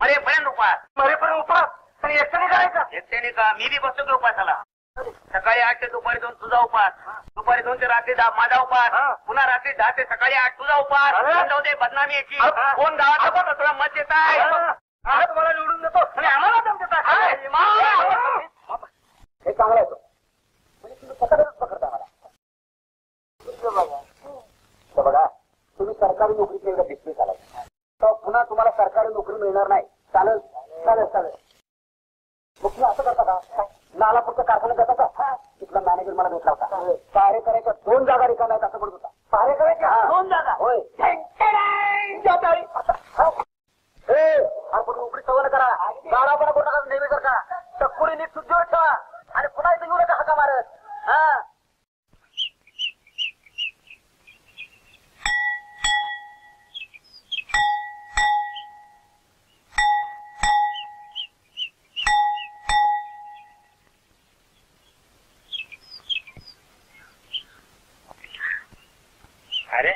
अरे पर्यंत उपास. मरेपर्यंत उपास आणि एकट्याने करायचा? एकट्याने का? मी बी बसतो की उपासाला. सकाळी 8 ते दुपारी 2 तुझा उपास, दुपारी 2 ते रात्री 10 माझा उपास, पुन्हा रात्री 10 ते सकाळी 8 तुझा उपास. जाऊ दे बदनामी याची. कोण गावात तुला मत देत आहे? तुम्हाला निवडून देतो आणि आम्हाला दम देतात. हे चांगलं आहे. म्हणजे तुम्ही पकडतच पकडता मला. बघा, तुम्ही सरकारी नोकरीचे एकदा डिस्प्ले चालायचं तर पुन्हा तुम्हाला सरकारी नोकरी मिळणार नाही. चालेल चालेल चालेल. मग तुम्ही असं करता का? नाला फक्त कारखान्यात जाता का? तिथला मॅनेजर मला भेटला होता. पारे करायच्या 2 जागा रिकाम्या आहेत असं म्हणत होता. पारे करायच्या 2 जागा? होय. आपण नोकरी सवय करा. गाडापणा कोणता नेहमी जर का टक्कुरी नीट सुद्धा ठेवा आणि पुन्हा इथे येऊ नका हाका मारत. अरे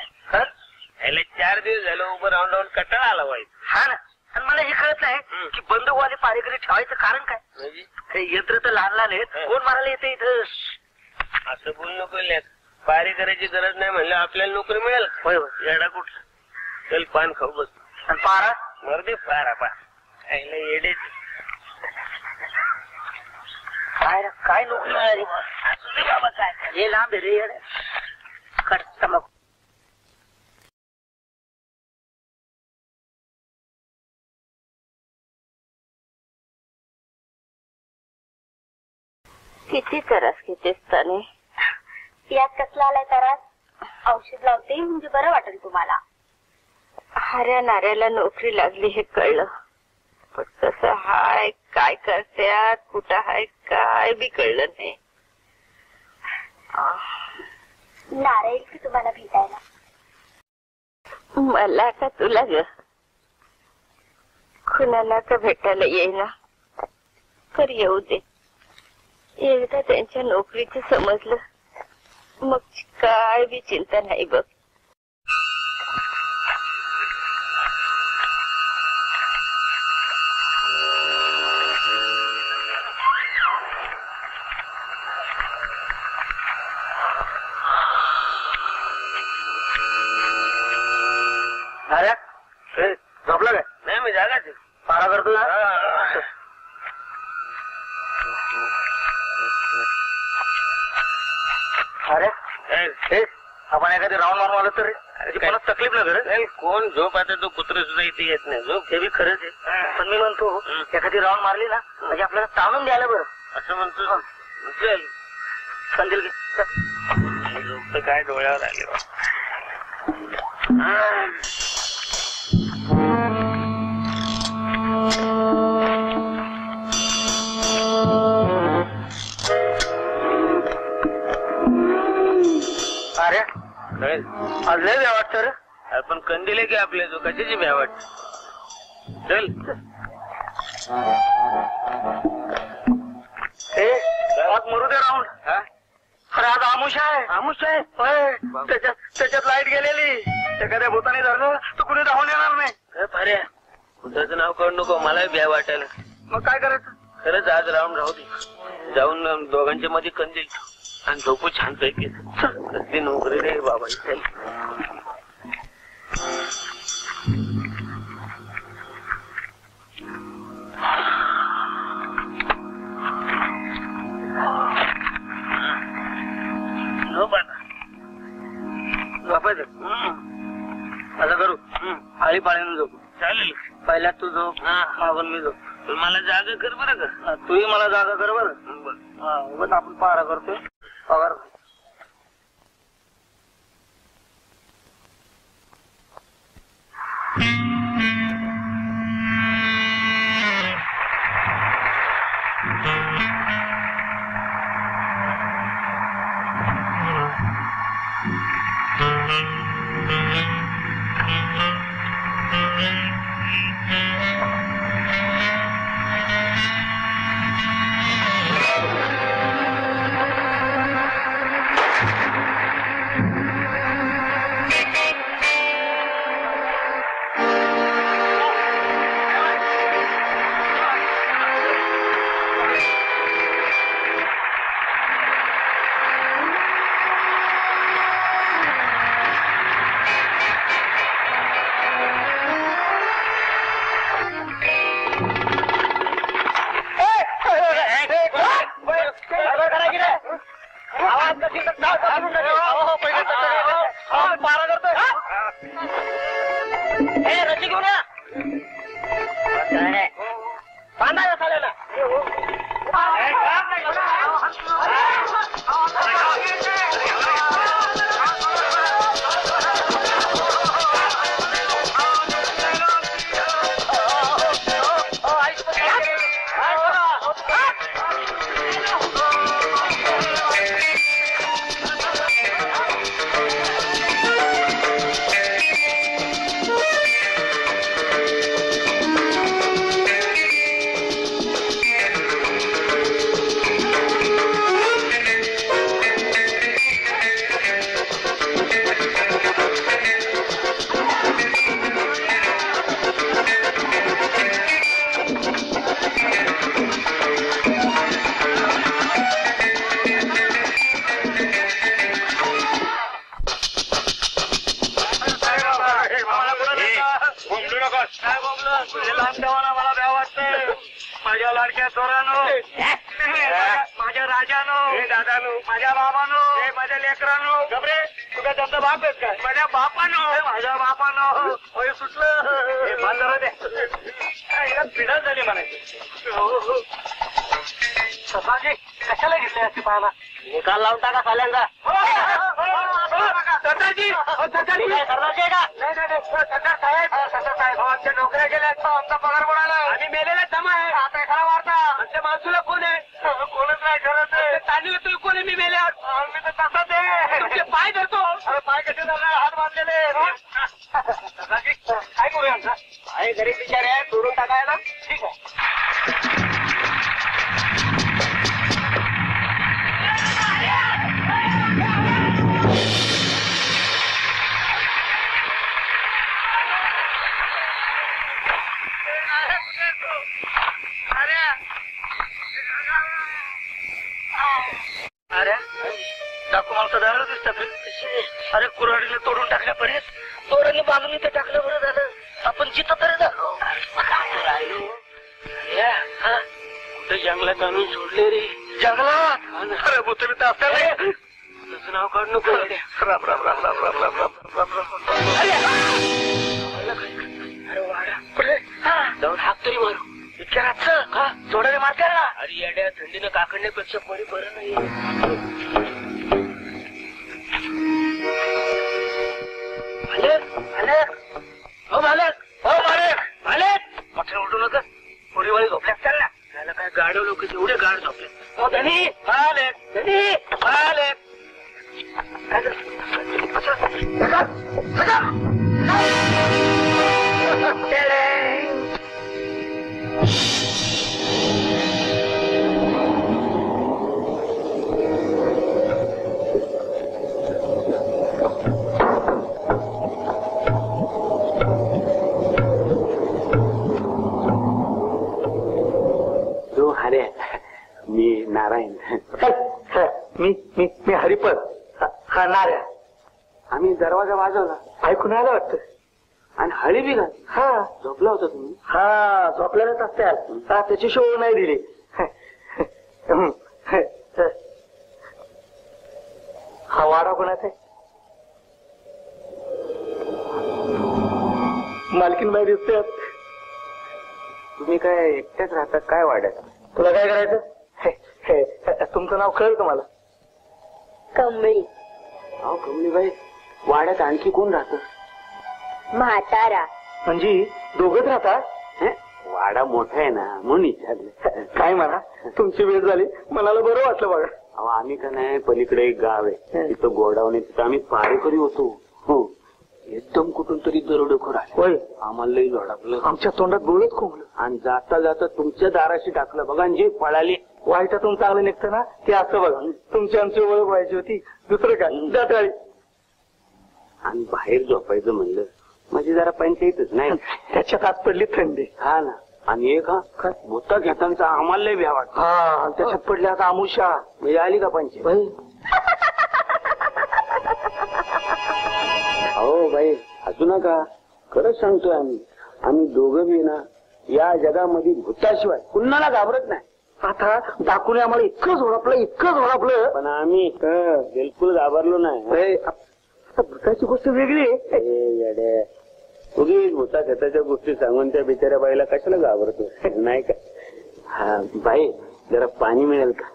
याला 4 दिवस झालं उभं राहून राहून कटाळा आला वाईट. हा ना. आणि मला हे कळत नाही की बंदूकवाले पारेकरी ठेवायचं कारण काय? म्हणजे हे यंत्र तर लहान लहान आहेत. कोण मारायला येते इथं? असं बोल नको. पारी करायची गरज नाही म्हणलं आपल्याला नोकरी मिळेल. होय होय. येडा कुठला? चल पान खाऊ बस. आणि पारा मर्दे पारा पा येडे. काय काय नोकरी मिळाली? असू दे बाबा काय. हे लांब आहे रे येडे. खर्च मग किती त्रास घेतेस त्याने? यात कसला आलाय त्रास? औषध लावते म्हणजे बरं वाटेल तुम्हाला. हाऱ्या नाऱ्याला नोकरी लागली हे कळलं, पण कसं हाय, काय करत्यात, कुठं हाय, काय बी कळलं नाही. नारळ येईल की तुम्हाला भेटायला? मला का तुला ग? कुणाला का भेटायला येईना, तर येऊ दे. एकदा त्यांच्या नोकरीचं समजलं मग काय बी चिंता नाही बघ. झोपलं काय? नाही मी जागाच आहे. पारा करतो ना. अरे आपण एखादी राऊंड मारून आलो तर कोणाच तकलीफ ना घर. कोण झोप आता तो कुत्र सुद्धा इथे येत नाही. झोप हे बी खरंच आहे, पण मी म्हणतो एखादी राऊंड मारली ना म्हणजे आपल्याला ताणून द्यायला बरं. असं म्हणतो. चल संदेल घे. झोप तर काय डोळ्यावर आले बा. अरे आज लय वेळ वाटतं रे. आपण कंदील की आपल्या जो कशाची भ्या वाटत. चल आज मरू दे राऊंड. अरे आज आमुष आहे. आमुष आहे. त्याच्यात लाईट गेलेली. एखाद्या भूताने धरलं तर कुणी धावून येणार नाही. फाऱ्या कुत्राचं नाव काढू नको, मला भ्या वाटायला. मग काय करायचं? खरंच आज राऊंड राहू दे. जाऊन दोघांच्या मध्ये कंदील आणि झोपू छान पैकी. कसली नोकरी रे बाबा. चल झोपायचं. असं करू, आळी पाळीनं झोपू. चालेल. पहिल्यात तू झोप, मागून मी झोप. मला जागा कर बरं का. तूही मला जागा कर बरं. आपण पारा करतोय. पगार माझ्या लाडक्या चोरानो, माझ्या राजानो, दादानो, माझ्या बाबानो, माझ्या लेकरानो, गबरे तुझा त्यांचा बाप आहेस काय? माझ्या बापानो, माझ्या बापानो, होय सुटलं बांधर द्या पिढा झाली म्हणायची. ससाजी कशाला घेतले असते पाहायला? निकाल लावून टाका साल्यांचा. ससाजी काय करण्याचे आहे का? नाही सरदार साहेब, सरदार साहेब आमच्या नोकऱ्या गेल्या, आमचा पगार बुडाला, आम्ही मेलेला जमा आहे, आता खरा वार्ता. आमच्या माणसूला कोण आहे? कोणच नाही करत आहे. तांदूळ तुम्ही कोणी मी मेल्या? मी तर तसाच आहे. तुमचे पाय धरतो. पाय कसे धरणार? हात बांधलेले. ससाजी काय करूया आमचा? आहे गरीब बिचारे आहे, सोडून टाकायला. ठीक आहे. अरे डाकू माणसं जायला दिसतात. अरे कुऱ्हाडीने तोडून टाकल्यापर्यंत दोरांनी बांधून इथे टाकलं. बरं झालं आपण जिथं तरी जातो. कुठे जंगलात आणून सोडले रे? जंगलात? अरे भूतमी तर असतात. त्याचं नाव काढ नको. राम राम राम राम राम राम राम राम राम. अरे वाडा जाऊन हाक तरी मारू. इतक्या रातचं जोडाने मारते ना? अरे येड्या थंडीनं काकडण्यापेक्षा बरी बरं नाही. मोठ्या उलटू नका. पोरीवाळी झोपल्यात चालल्या. त्याला काय गाडव लोक एवढे गाड झोपले. धनी धनी मी नारायण. मी हरिपद. हा नाऱ्या. आम्ही दरवाजा वाजवला, ऐकून आलं वाटतं. आणि हळी बी घाल. हा झोपला होता तुम्ही? हा झोपल्यानंच असत्याल. हा त्याची शोध नाही दिली. हा वाडा कोणाचा आहे? मालकीन बाई दिसते. तुम्ही काय एकट्याच राहतात काय वाड्यात? तुला काय करायचं? तुमचं नाव कळलं का मला? कमळी. अहो कमलीबाई, वाड्यात आणखी कोण राहतं? म्हातारा म्हणजे दोघंच राहतात? वाडा मोठा आहे ना म्हणून विचारलं. काय म्हणा, तुमची वेळ झाली, मनाला बरं वाटलं बघा. अहो आम्ही का नाही, पलीकडे एक गाव आहे, तिथं गोडावणे, तिथं आम्ही पारेकरी होतो. हो, एकदम कुठून तरी दरोडेखोर आले. होय, आम्हाला लई झोडापलं, आमच्या तोंडात गोळीच खोंगलं आणि जाता जाता तुमच्या दाराशी टाकलं बघा, आणि जे पळाले. वाईटातून चांगलं निघतं ना ते असं बघा. तुमची आमची ओळख व्हायची होती, दुसरं काय जाटाळी. आणि बाहेर झोपायचं म्हणलं म्हणजे जरा पंचायतच नाही. त्याच्यात आज पडली थंडी. हा ना, आणि एक हा भूता घेतांचा आम्हाला लय भ्या वाटत. हा, त्याच्यात पडली आता आमुषा. म्हणजे आली का पंचायत? हो बाई, हसू नका, खरंच सांगतोय आम्ही दोघं बी ना या जगामध्ये भूताशिवाय कुणाला घाबरत नाही. आता दाखवून आम्हाला इतकं झोडापलं, पण आम्ही बिलकुल घाबरलो नाही. भूताची गोष्ट वेगळी आहे. उगीच भूता घेताच्या गोष्टी सांगून त्या बिचाऱ्या बाईला कशाला घाबरतो नाही का? हा बाई, जरा पाणी मिळेल का?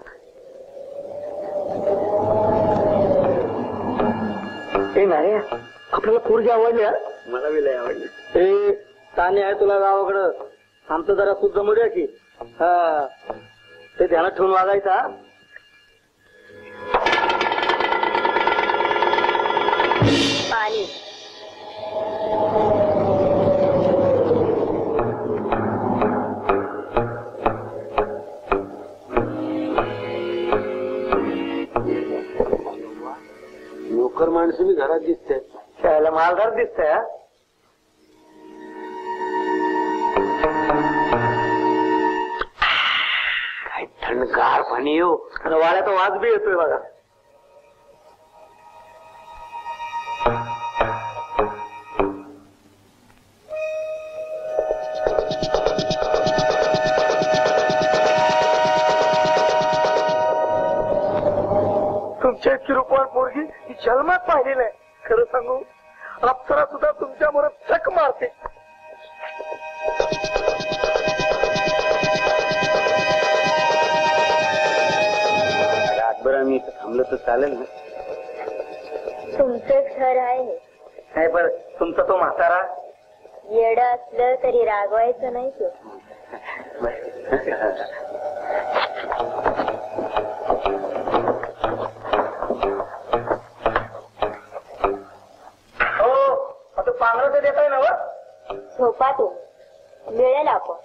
ते नाही, आपल्याला पोरगी आवडली. मला बी लय आवडली. ते ताणी आहे तुला गावाकडं, आमचं जरा सुद्ध मुद्या की. हा, ते ध्यानात ठेवून वागायचा. पाणी. नोकर माणसं बी घरात दिसते, त्याला मालदार दिसतंय. काय थंडगार पाणी येऊ, आणि वाड्याचा वाज बी येतोय बघा. तुमच्या इतकी रूपवान पोरगी ही जन्मात पाहिली नाही. खरं सांगू, अप्सरा सुद्धा तुमच्यामुळे चक मारते. रातभर आम्ही इथं थांबलो तर चालेल ना? तुमचंच घर आहे. नाही, पण तुमचा तो म्हातारा येडं असलं तरी रागवायचं नाही तो. पांघरं ते देताय ना? झोपा तू, मिळेल आपण.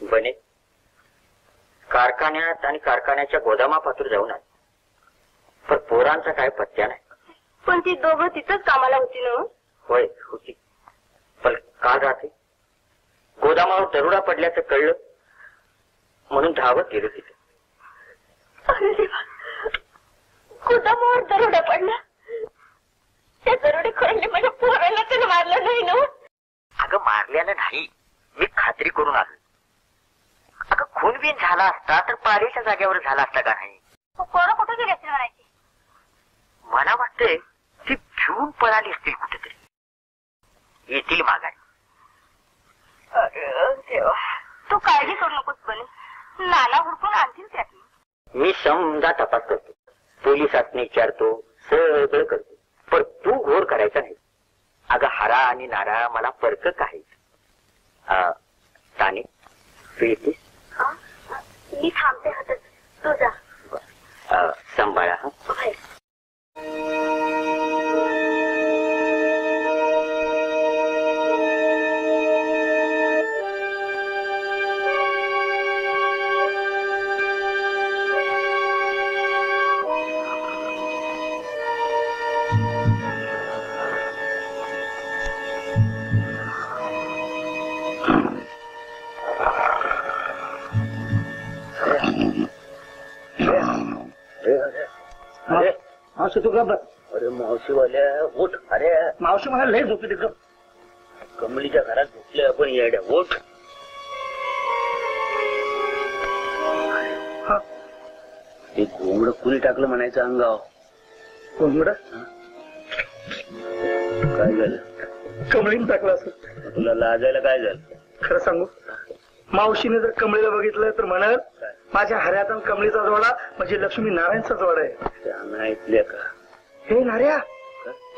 बने, कारखान्यात आणि कारखान्याच्या गोदामापासून जाऊन आले, पण पोरांचा काय पत्त्या नाही. पण ती दोघं तिथंच कामाला होती ना? होय होती, पण काल रात्री गोदामावर दरोडा पडल्याचं कळलं म्हणून धावत गेलो तिथे. अरे देवा, गोदामावर दरोडा पडला? त्या दरोडेखोरांनी माझ्या पोराला तर मारलं नाही ना? अगं मारल्यानं नाही, मी खात्री करून आलो. अगं खून बिन झाला असता तर पारीच्या जागेवर झाला असता का नाही? पोरं कुठे गेली असेल म्हणायची? मला वाटतंय ती भिवून पळाली असतील कुठेतरी, येतील मागाय. अरे देवा, तू काळजी करू नकोस बने, नाना हुडकून आणतील त्यातून. मी समजा तपास करतो, पोलिसांनी विचारतो, सगळं करतो, पण तू घोर करायचा नाही. अगं हारा आणि नारा मला फरक काही. ताने तू येतेस? मी थांबते हातात, तू जा. सांभाळा. बाय. मावशी तू गप्प. अरे मावशीवाल्या उठ. अरे मावशी मला लय झोपी तिकडं. कमलीच्या घरात झोपले आपण येड्या. उठ. ते घोंगड कुणी टाकलं म्हणायचं अंगावर. कोंबड काय झालं? कमळीन टाकलं असं. तुला लाजायला काय झालं? खरं सांगू, मावशीने जर कमळीला बघितलं तर म्हणाल माझ्या हऱ्यात आणि कमळीचा जोडा म्हणजे लक्ष्मी नारायणचा जोडा आहे. त्यांना ऐकले का? हे नार्या,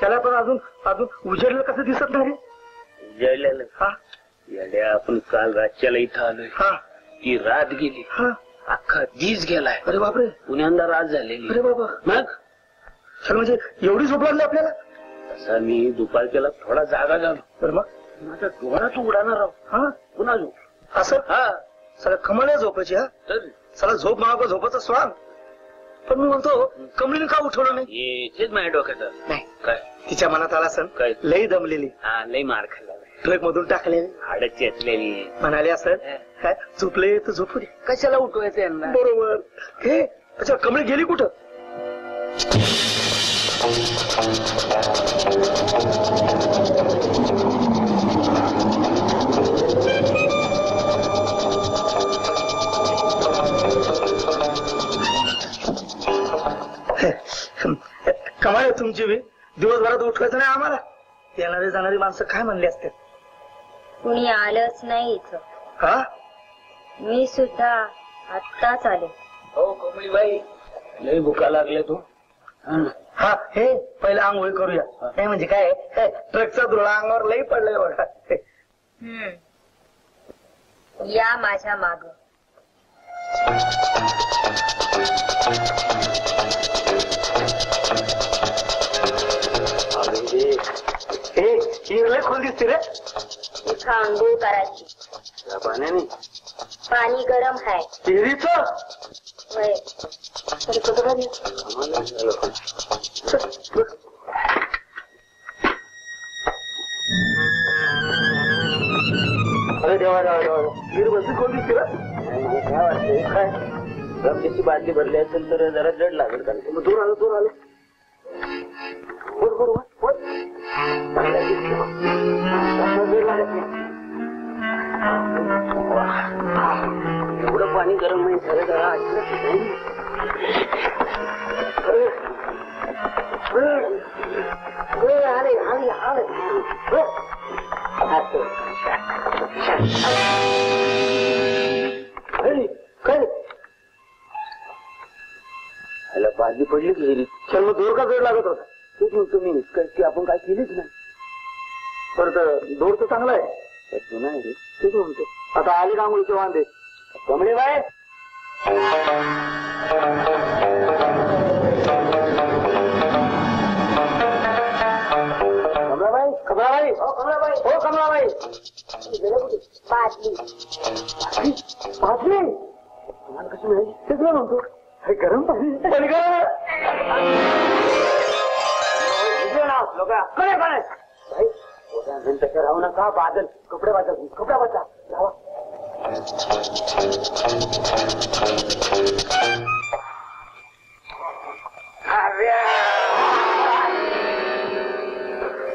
त्याला पण अजून अजून उजेडलं कसं दिसत नाही? जळलेलं हा येड्या, आपण काल रातच्याला इथं आलोय. हा ती रात गेली, हा. अख्खा दिस गेलाय. अरे बापरे, पुण्यांदा रात झालेली. अरे बाबा, मग चल म्हणजे एवढी झोप लागली आपल्याला? तसा मी दुपारच्याला थोडा जागा झालो. तर मग माझा डोळाच उडाणार राव. हा पुन्हा झोप. असं हा सगळं कमळ झोपायची. हा तर चला झोप मागो झोपाचा स्वांग. पण मी म्हणतो कमळीने का उठवलं नाही? हेच माझ्या डोक्यात नाही, काय तिच्या मनात आला सण काय? लई दमलेली, हा लई मार खाल्ला, ट्रक मधून टाकले, हाड चेचलेली. म्हणाले असं काय झोपले तर झोपू दे. कशाला उठवायचं यांना? बरोबर. हे अच्छा, कमळी गेली कुठं? कमाल आहे तुमची बी. दिवसभरात उठवायचं नाही आम्हाला. येणारी जाणारी माणसं काय म्हणली असते? कुणी आलंच नाही इथं. हा मी सुद्धा आत्ताच आले. हो कोमळीबाई, लई भुका लागले तू. हा हे पहिलं आंघोळी करूया. हे म्हणजे काय, ट्रकचा धुळा अंगावर लई पडलाय बघा. या माझ्या माग. लई खोल दिसते रे. इथं आंघोळ करायची. पाण्याने पाणी गरम आहे. विहिरीच होय. तर कुठं घरी? अरे देवा देवा देवा, विहीर बसली खोल दिसते रे. काय वाटतंय? काय रक्ताची बादली भरली असेल तर जरा जड लागेल का? मग दूर आलो दूर आलो. बोल बोल बोल. एवढं पाणी गरम नाही झालं जरा आले आले आले. काय ह्याला बादली पडली की चल मग दूर का जड लागत होता? तेच म्हणतो मी, की आपण काय केलीच नाही. परत दूर तर चांगला आहे. तू नाही रे, तेच म्हणतो. आता आली रांगोळीचे वांदे. कमळे बाय, कमळाबाई कमळाबाई हो कमळाबाई हो कमळाबाई. बादली. भाजली तुम्हाला कशी मिळाली? तेच मी म्हणतो. हे गरम पाणी तशा राहू नका. बादल कपडे वाचा, कपडे वाचा.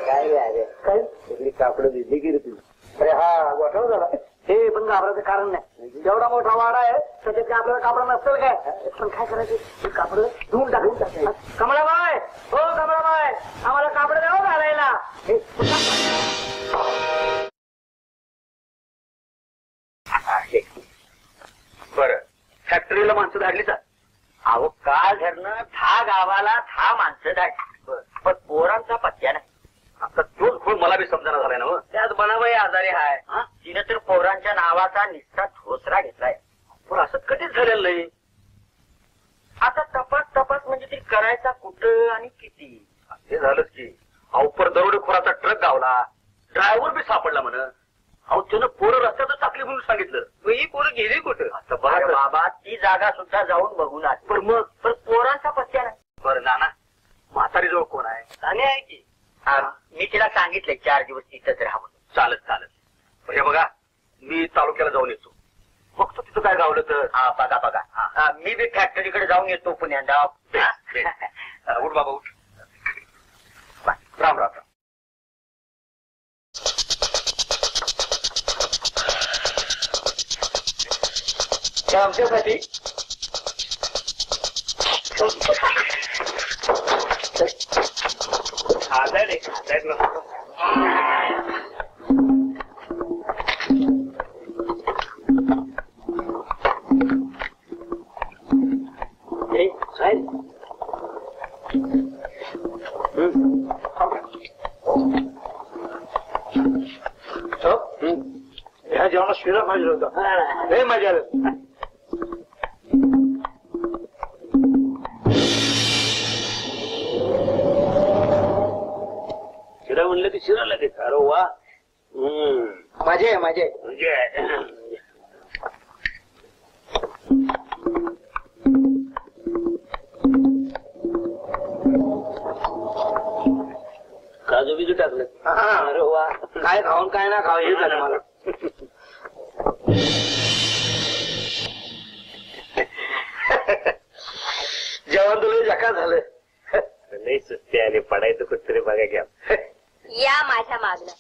काय अरे काय सगळी कापडं भिजली की रे तू? अरे हा गोठा झाला. हे पण घाबरायचं कारण नाही. जेवढा मोठा वाडा आहे त्याच्यात काय आपल्याला कापड नसतं काय? पण काय करायचं, कापड धुवून टाकायचं. कमळाबाई हो कमळाबाई, आम्हाला कापड द्यावं घालायला. बरं, फॅक्टरीला माणसं धाडली का? अहो काल धरणं 10 गावाला 10 माणसं धाडली, पण पोरांचा पत्त्या नाही. आता तोच खूप मला बी समजायला झालाय ना. त्यात बनाबाई आजारी हाय. तिने तर पोरांच्या नावाचा निस्ता ठोसरा घेतलाय. पण असं कधीच झालेलं नाही. आता तपास म्हणजे ते करायचा कुठं आणि किती? हे झालंच की. अहो पर दरोडेखोराचा ट्रक गावला, ड्रायव्हर बी सापडला म्हण. अहो त्यानं पोरं रस्त्यातच टाकली म्हणून सांगितलं. ही पोरं गेली कुठं? आता बरं बाबा, ती जागा सुद्धा जाऊन बघून आली. पण मग पण पोरांचा पत्त्या नाही. बरं नाना, म्हातारी जवळ कोण आहे? नानी आहे की. मी तिला सांगितलंय 4 दिवस तिथंच राहा म्हणून. चालत. हे बघा, मी तालुक्याला जाऊन येतो, बघतो तिथं काय गावलं तर. हा बघा. मी बी फॅक्टरीकडे जाऊन येतो पुण्यात. उठ बाबा उठ. राम राम राम. आमच्यासाठी खाजायला ह्या जेवणात शिरा पाहिजे होता लय मजा आलं. शिरा म्हणलं की शिरा लगेच. अरे वा. मजा आहे मजा आहे. म्हणजे काजू बिजू टाकलं. अरे वा. काय खाऊन काय ना खाऊ हे झालं मला. जेवण तुला जका झालं. नाही सुस्ती आली पडायचं कुठतरी बघा घ्या. या माझ्या मागणं.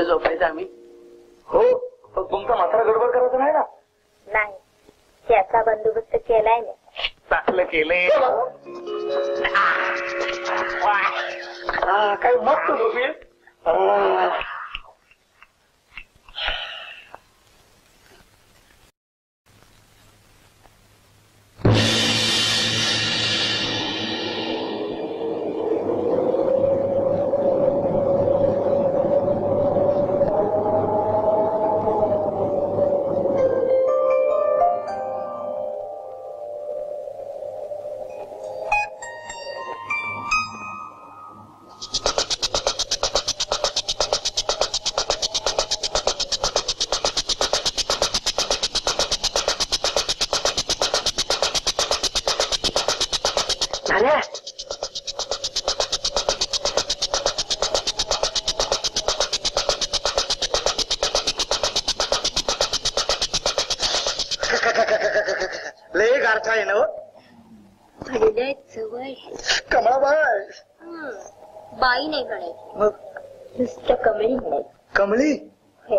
झोपायचं आम्ही. हो पण तुमचा मात्र गडबड करायचं नाही ना. नाही, त्याचा बंदोबस्त केलाय मी. चांगलं केलंय. काय मस्त झोपी. लय गारठा आहे ना. जवळ कमळाबाई. बाई नाही म्हणायची, मग नुसतं कमळी म्हणायची. कमळी. हे,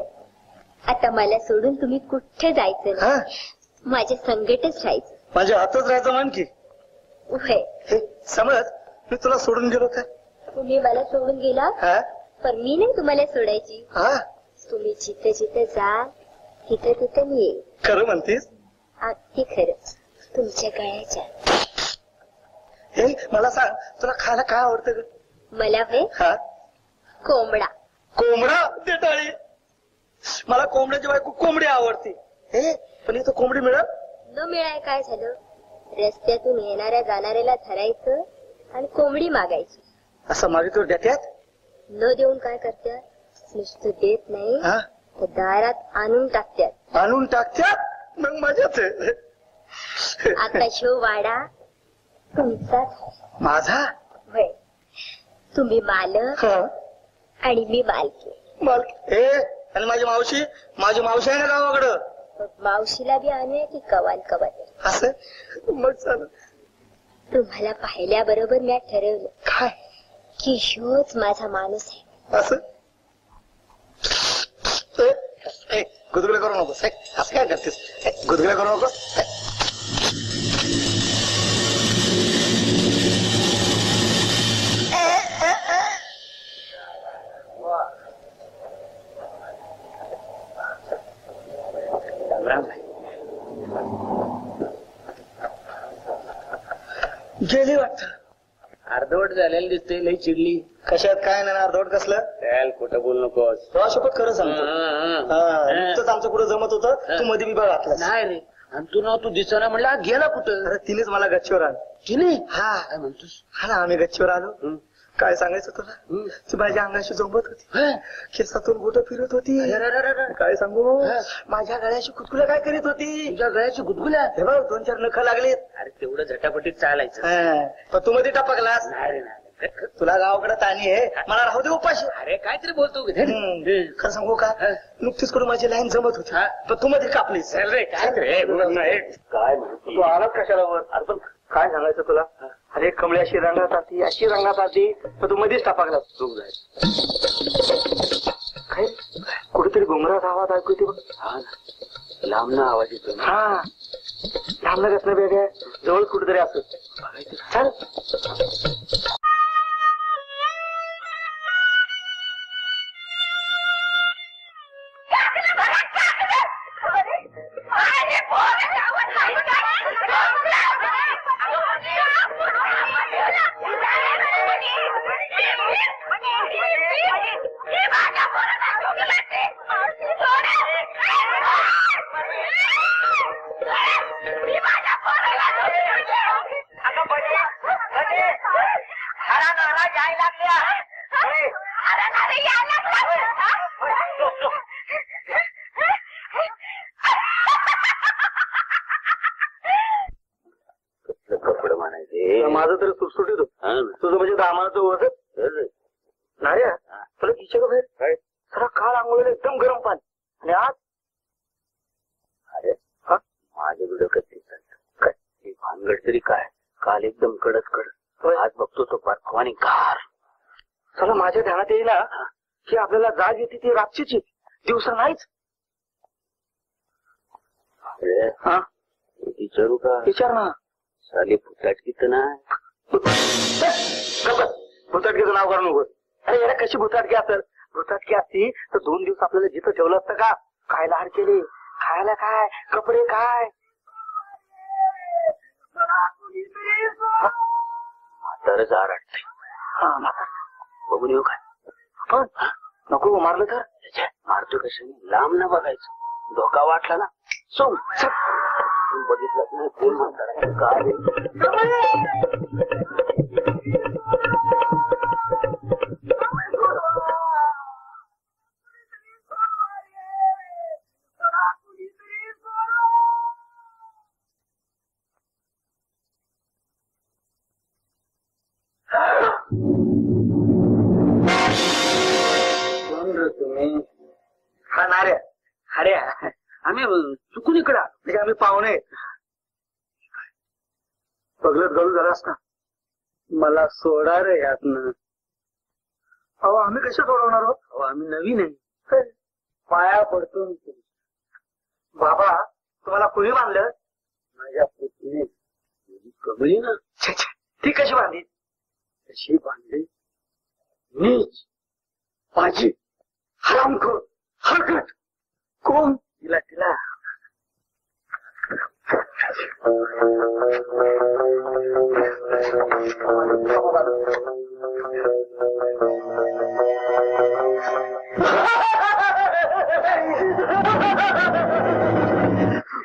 आता मला सोडून तुम्ही कुठे जायचं हा नाही. माझ्या संगटच राहायचं. माझ्या हातच राहायचं मान की. उभे समज मी तुला सोडून गेलो काय. तुम्ही मला सोडून गेला हा पण मी नाही तुम्हाला सोडायची. हा तुम्ही जिथे जिथे जा तिथे तिथे मी येईल. खरं म्हणतेस. अगदी खरं. तुमच्या गळ्याच्या. हे मला सांग तुला खायला काय आवडतं ग. मला होय हा कोंबडा. कोंबडा देताळी. मला कोंबड्याची बायको कोंबडी आवडते. हे पण इथं कोंबडी मिळत न मिळाय काय झालं. रस्त्यातून येणाऱ्या जाणाऱ्याला धरायचं आणि कोंबडी मागायची. असं मागितलं देत्यात. न देऊन काय करत्यात. नुसतं देत नाही हा तर दारात आणून टाकत्यात. आणून टाकत्यात. मग मजाच आहे. आता शो वाडा तुमचाच माझा. होय. तुम्ही मालक हा आणि मी मालकी. मालक. हे आणि माझी मावशी आहे ना गावाकडं. मग मावशीला बी आणूया की कवाल कवाल. असं मग चालू. तुम्हाला पाहिल्याबरोबर मी ठरवलं काय की ह्योच माझा माणूस आहे. असं गुदगुल्या करू नकोस. असं काय करतेस. गुदगुल्या करू नकोस. गेली वाटत. अर्धवट झालेलं दिसतंय. लई चिडली. कशात काय नाही अर्धवट कसलं. त्याला खोटं बोलू नकोस. तुला शपथ खरं सांगतो. नुकतंच आमचं कुठं जमत होतं तू मध्ये बिबा घातला. नाही रे. आणि तू ना तू दिसना म्हणला गेला कुठं. तिनेच मला गच्चीवर आलो. तिने हा काय म्हणतोस. हा ना आम्ही गच्चीवर आलो काय सांगायचं तुला, ती माझ्या अंगाशी झोंबत होती, केसातून बोट फिरत होती. काय सांगू, माझ्या गळ्याची गुदगुल्या काय करीत होती. तुझ्या गळ्याची गुदगुल्या? हे बघ 2-4 नख लागलेत. अरे तेवढं झटापटीत चालायचं. पण तू मध्ये टपकलास. नाही तुला गावाकडे ताणी आहे, मला राहू दे उपाशी. अरे काहीतरी बोलतो. खरं सांगू का, नुकतीच करून माझी लाईन जमत होती, पण तू मध्ये कापलीस. काय तू आलाच कशाला वर. अरे पण काय सांगायचं तुला, अरे कमळी अशी रंगात आली, अशी रंगात आली, पण तू मध्येच टपकला. चूक झाली. काय कुठेतरी घुमराचा आवाज ऐकू येते बघ. हा ना, लांब ना आवाज येतो. हा लांब लगत नाही वेगळ्या, जवळ कुठेतरी असत. चल माझं तर सुटसुटीत होत. तुझं म्हणजे दामाचं ओळखत नार्या, तुला तिच्या का बाहेर सरा काल आंघोळीला एकदम गरम पाणी, आणि आज अरे माझ्या डोक्यात कच्ची भानगड तरी काय. काल एकदम कडक कडक, आज बघतो तो बर्फानी गार. चला माझ्या ध्यानात येईल की आपल्याला जाग येते ती रातचीच, दिवसा नाहीच. अरे हा विचारू का? विचार ना. साली फुटाटकीच नाही. भुताटकीचं नाव करू नको. अरे याला कशी भुताटकी असेल, भुताटकी असती तर 2 दिवस आपल्याला जिथं ठेवलं असतं का. काय लहान केले, खायला काय, कपडे काय. म्हातारच आरडते. हा म्हातार बघून येऊ काय? पण नको मारलं तर. मारतो कशाने, लांब न बघायचं. धोका वाटला ना सोम बघितलं नाही कोण म्हणतात काय. तुम्ही हा नार्या, अरे आम्ही चुकून इकडं म्हणजे आम्ही पाहुणे. पगलत गळू झालास ना, मला सोडा रे यातनं. अहो आम्ही कशा सोडवणार आहोत, अहो आम्ही नवीन आहे. पाया पडतो बाबा. तुम्हाला कुणी बांधलं? माझ्या पुतणी कबळी ना. ती कशी बांधली? कशी बांधली? नीच माझी हरामखोर हरकत. कोण? तिला तिला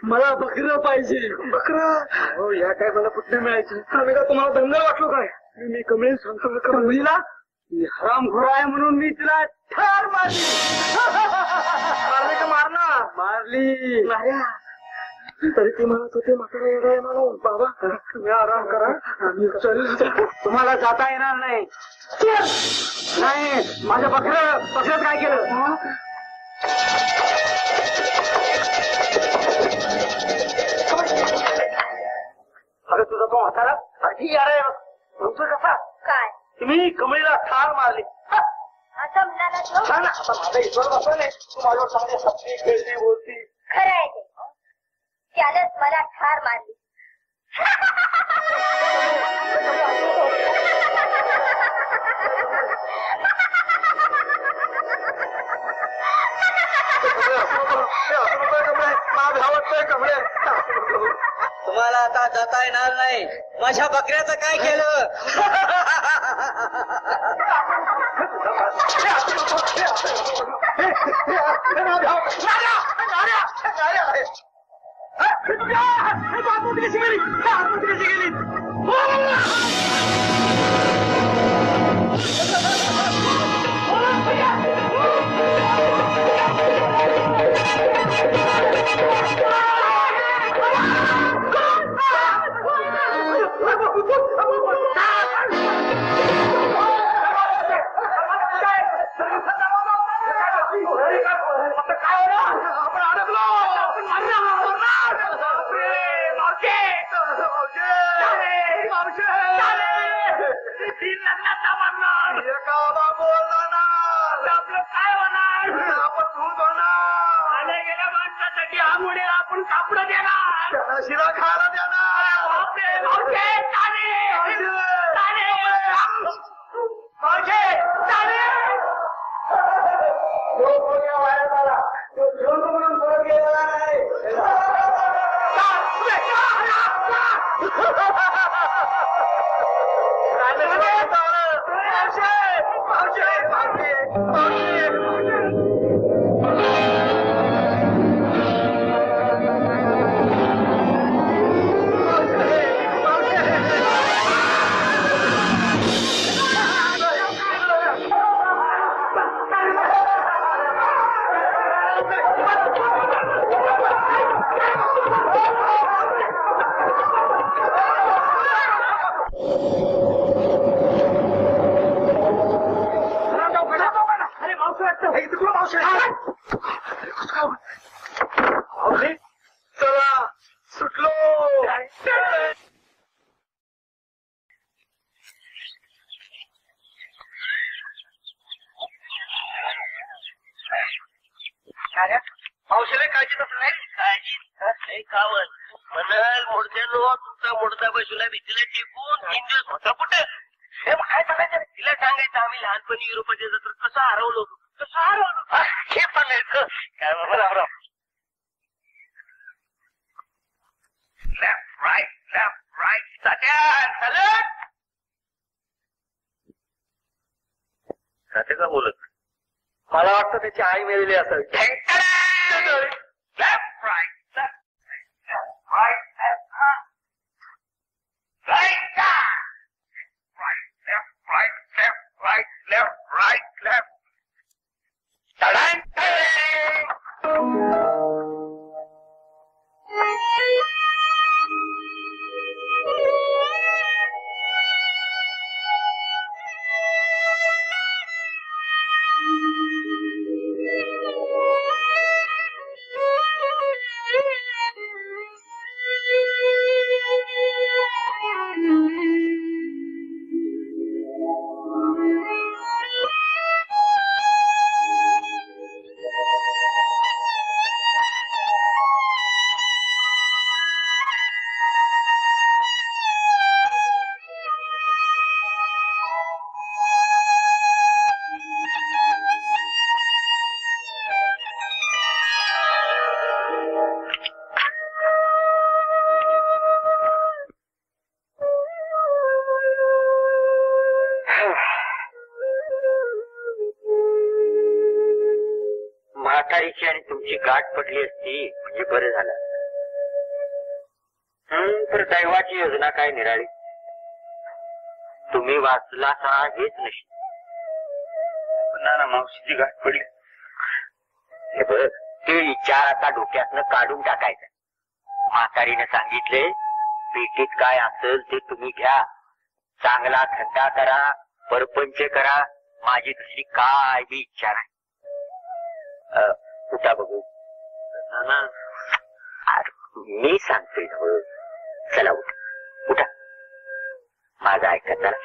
मला बकरं पाहिजे. बकरं? हो या काय मला कुठे मिळायची. आम्ही का तुम्हाला धंदा वाटलो काय? मी कमळी सांगतो कमळीला हरामखोर आहे म्हणून मी तिला ठार मारली. मारली का मारणार? मारली. तरी ती म्हणत होते म्हातारा येणार आहे म्हणून. बाबा तुम्ही आराम करा, आम्ही चल. तुम्हाला जाता येणार नाही. नाही माझ्या बकऱ्यात काय केलं? अरे तुझा तो म्हातारा अगदी यार आहे तुमचं कसा काय तुम्ही कमळीला ठार मारली. असं म्हणाला तो? ना आता माझा ईश्वर बसला नाही, तू माझ्यावर चांगली हसती खेळती बोलती. खरं आहे ते, त्यानंच मला ठार मारली. तुम्हाला आता जाता येणार नाही. माझ्या बकऱ्याचं काय केलं? गेली मला द्या ना. वाड्यात आला तो झुंड म्हणून परत गेलेला नाही. चला सुटलो. औषधे काळजी तसं नाही काळजी कावत म्हणाल मोडते लो तुमचा मोडता बसूला भीतीला टिकून 3 दिवस होता कुठे हे काय सांगायचं तिला सांगायचं आम्ही लहानपणी युरोपाच्या जत्र कसं हरवलो कसं हरवलो हे सांगायचं काय बाबा रामराव. लेफ्ट राईट साथे का बोलत मला वाटतं त्याची आई मिळाली असावी. लेफ्ट राईट म्हातारीची आणि तुमची गाठ पडली असती म्हणजे बरं झालं. तर दैवाची योजना काय निराळी. तुम्ही वाचला का हेच नशीब. ना मावशीची गाठ पडली. हे बघ ते विचार आता डोक्यातनं काढून टाकायचा. म्हातारीने सांगितले पेटीत काय असेल ते तुम्ही घ्या. चांगला थंडा करा, परपंच करा. माझी दुसरी काय बी इच्छा नाही. उठा बघू. मी सांगतोय ना. चला उठा उठा. माझं ऐका चला.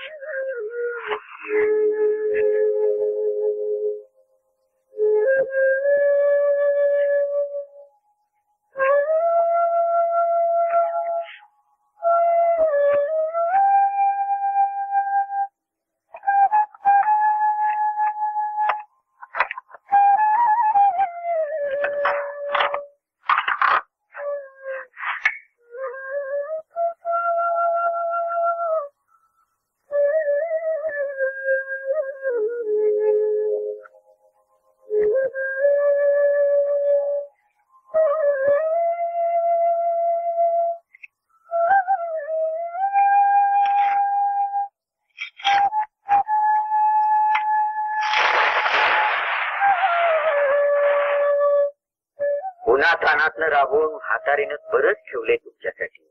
उन्हातानातनं राबून हातारीनं बरंच ठेवले तुमच्यासाठी.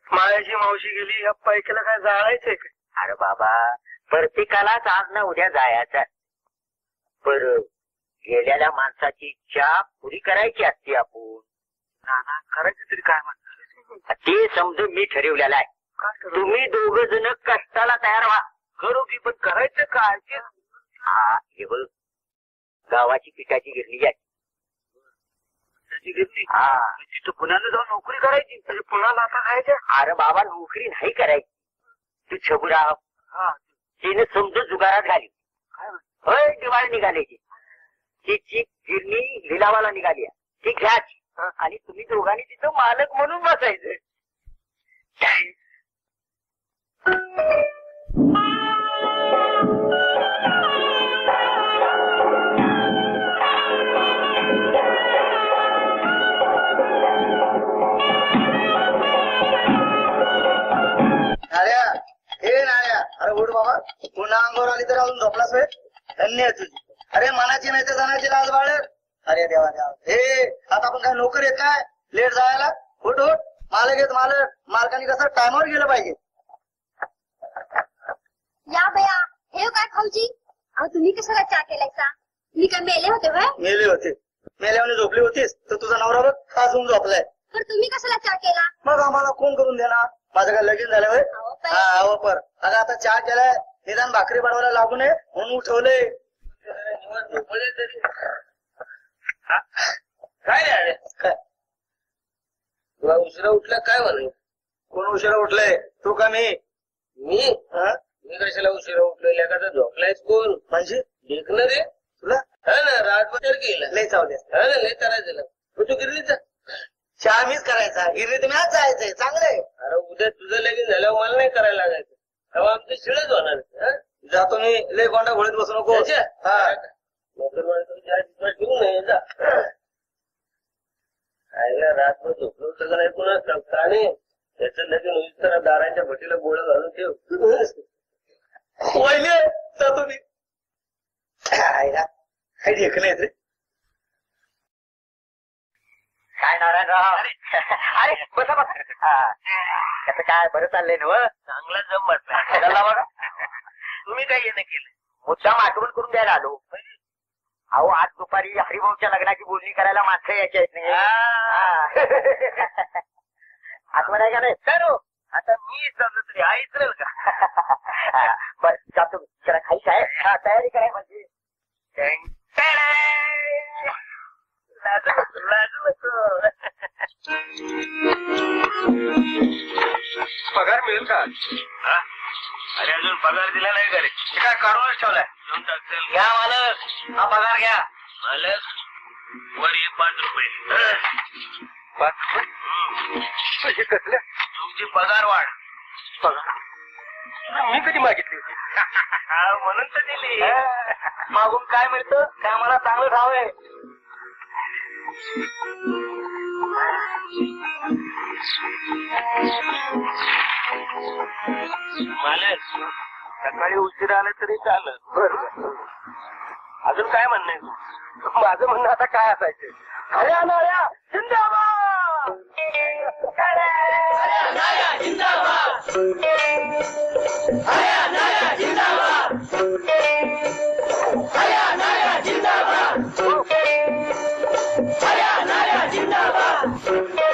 मायाची मावशी गेली ह्या पैकीला काय जाळायचंय का? अरे बाबा प्रत्येकालाच आज ना उद्या जायचं. पर गेलेल्या माणसाची इच्छा पुरी करायची असते आपण. नाना करायचं तरी काय म्हणतात ते समजून मी ठरवलेलं आहे. तुम्ही दोघ जण कष्टाला तयार व्हा. करू की पण करायचं काय? हा हे बघ गावाची पिठाची गिरणी आहे. नोकरीची घेतली हा. तिथं पुण्याला जाऊन नोकरी करायची. म्हणजे पुन्हा आता खायचं. अरे बाबा नोकरी नाही करायची. तू छबुराव तिने समजून जुगारात घाली. होय दिवाळी निघाल्याची तिची गिरणी लिलावाला निघाली ती घ्यायची आणि तुम्ही दोघांनी तिथं मालक म्हणून बसायचं. नाऱ्या हे नाऱ्या, अरे उठ बाबा. पुन्हा अंगावर आली तर अजून झोपलाच होय. धन्य आहे तुझी. अरे मनाची नाही तर जाण्याची लाज बाळ. अरे देवा देवा. हे आता आपण काय नोकर येत काय लेट जायला. उठ उठ. मालक येत मालक. मालकाने कसं टायमावर गेलं पाहिजे. या बया हे काय खाऊची. अहो तुम्ही कशाला चहा केलायचा. तुम्ही काय मेले होते व्हय. मेले होते. मेल्याने झोपली होतीस तर तुझा नवरा बघ खास होऊन झोपलाय. तर तुम्ही कशाला चहा केला. मग आम्हाला कोण करून देणार. माझं काय लगीन झालं होय. अहो बाई. हा हो पर अगं आता चहा केलाय निदान भाकरी बनवायला लागू नये म्हणून उठवले. काय रे काय तुला उशिरा उठला काय म्हणे. कोण उशिरा उठलंय तू का मी. मी हा? मी कशाला उशिरा उठलो. एखादा झोपलायच कोण म्हणजे देखणं रे. तुला हा ना रातभर गेला. लय चावले. हा ना लय करायचं. तू गिरलीचा चहा मीच करायचा. गिरणी तुम्ही आज जायचंय चांगलंय. अरे उद्या तुझं लगीन झाल्यावर मला नाही करायला लागायचं. तेव्हा आमचं शिळच होणार. जातो मी. लय गोंडा घोळीत बसू नको. हा ठेवू नये जा. आईला रातभर झोपलं होतं का नाही पुन्हा सांगताने त्याचं लगीन होईल तर दाराच्या भटीला गोळा घालून ठेव. वहिले जातो मी. आईला काही देखणं येत रे. काय नारायणराव. अरे बसा बसा. त्याचं काय बरं चाललंय ना. चांगला जम वाटला. चला बघा. तुम्ही काय येणं केलं. मुद्दाम आठवण करून द्यायला आलो. अहो आज दुपारी हरिभाऊच्या लग्नाची बोलणी करायला माणसं यायची आहेत नाही. आठवण आहे का नाही. सर आता मी समजा तरी आईच राहील का. बर जातो जरा खायचं आहे. तयारी कराय म्हणजे पगार मिळेल का. अरे अजून पगार दिला नाही का रे. काय काढूनच ठेवलाय. घेऊन टाकतील. घ्या मालक हा पगार घ्या. मालक वर ये 5 रुपये. 5 रुपये पैसे कसले. तुमची पगार वाढ. पगार मी कधी मागितली होती. म्हणून तर दिली. मागून काय मिळतं काय आम्हाला चांगलं ठाव आहे. मालक सकाळी उशिरा आलं तरी चालेल. बरोबर. अजून काय म्हणणं आहे. माझं म्हणणं आता काय असायचं. हऱ्या नाऱ्या जिंदाबाद. हऱ्या नाऱ्या जिंदाबाद. हऱ्या नाऱ्या जिंदाबाद. हऱ्या नाऱ्या जिंदाबाद. हऱ्या नाऱ्या जिंदाबाद.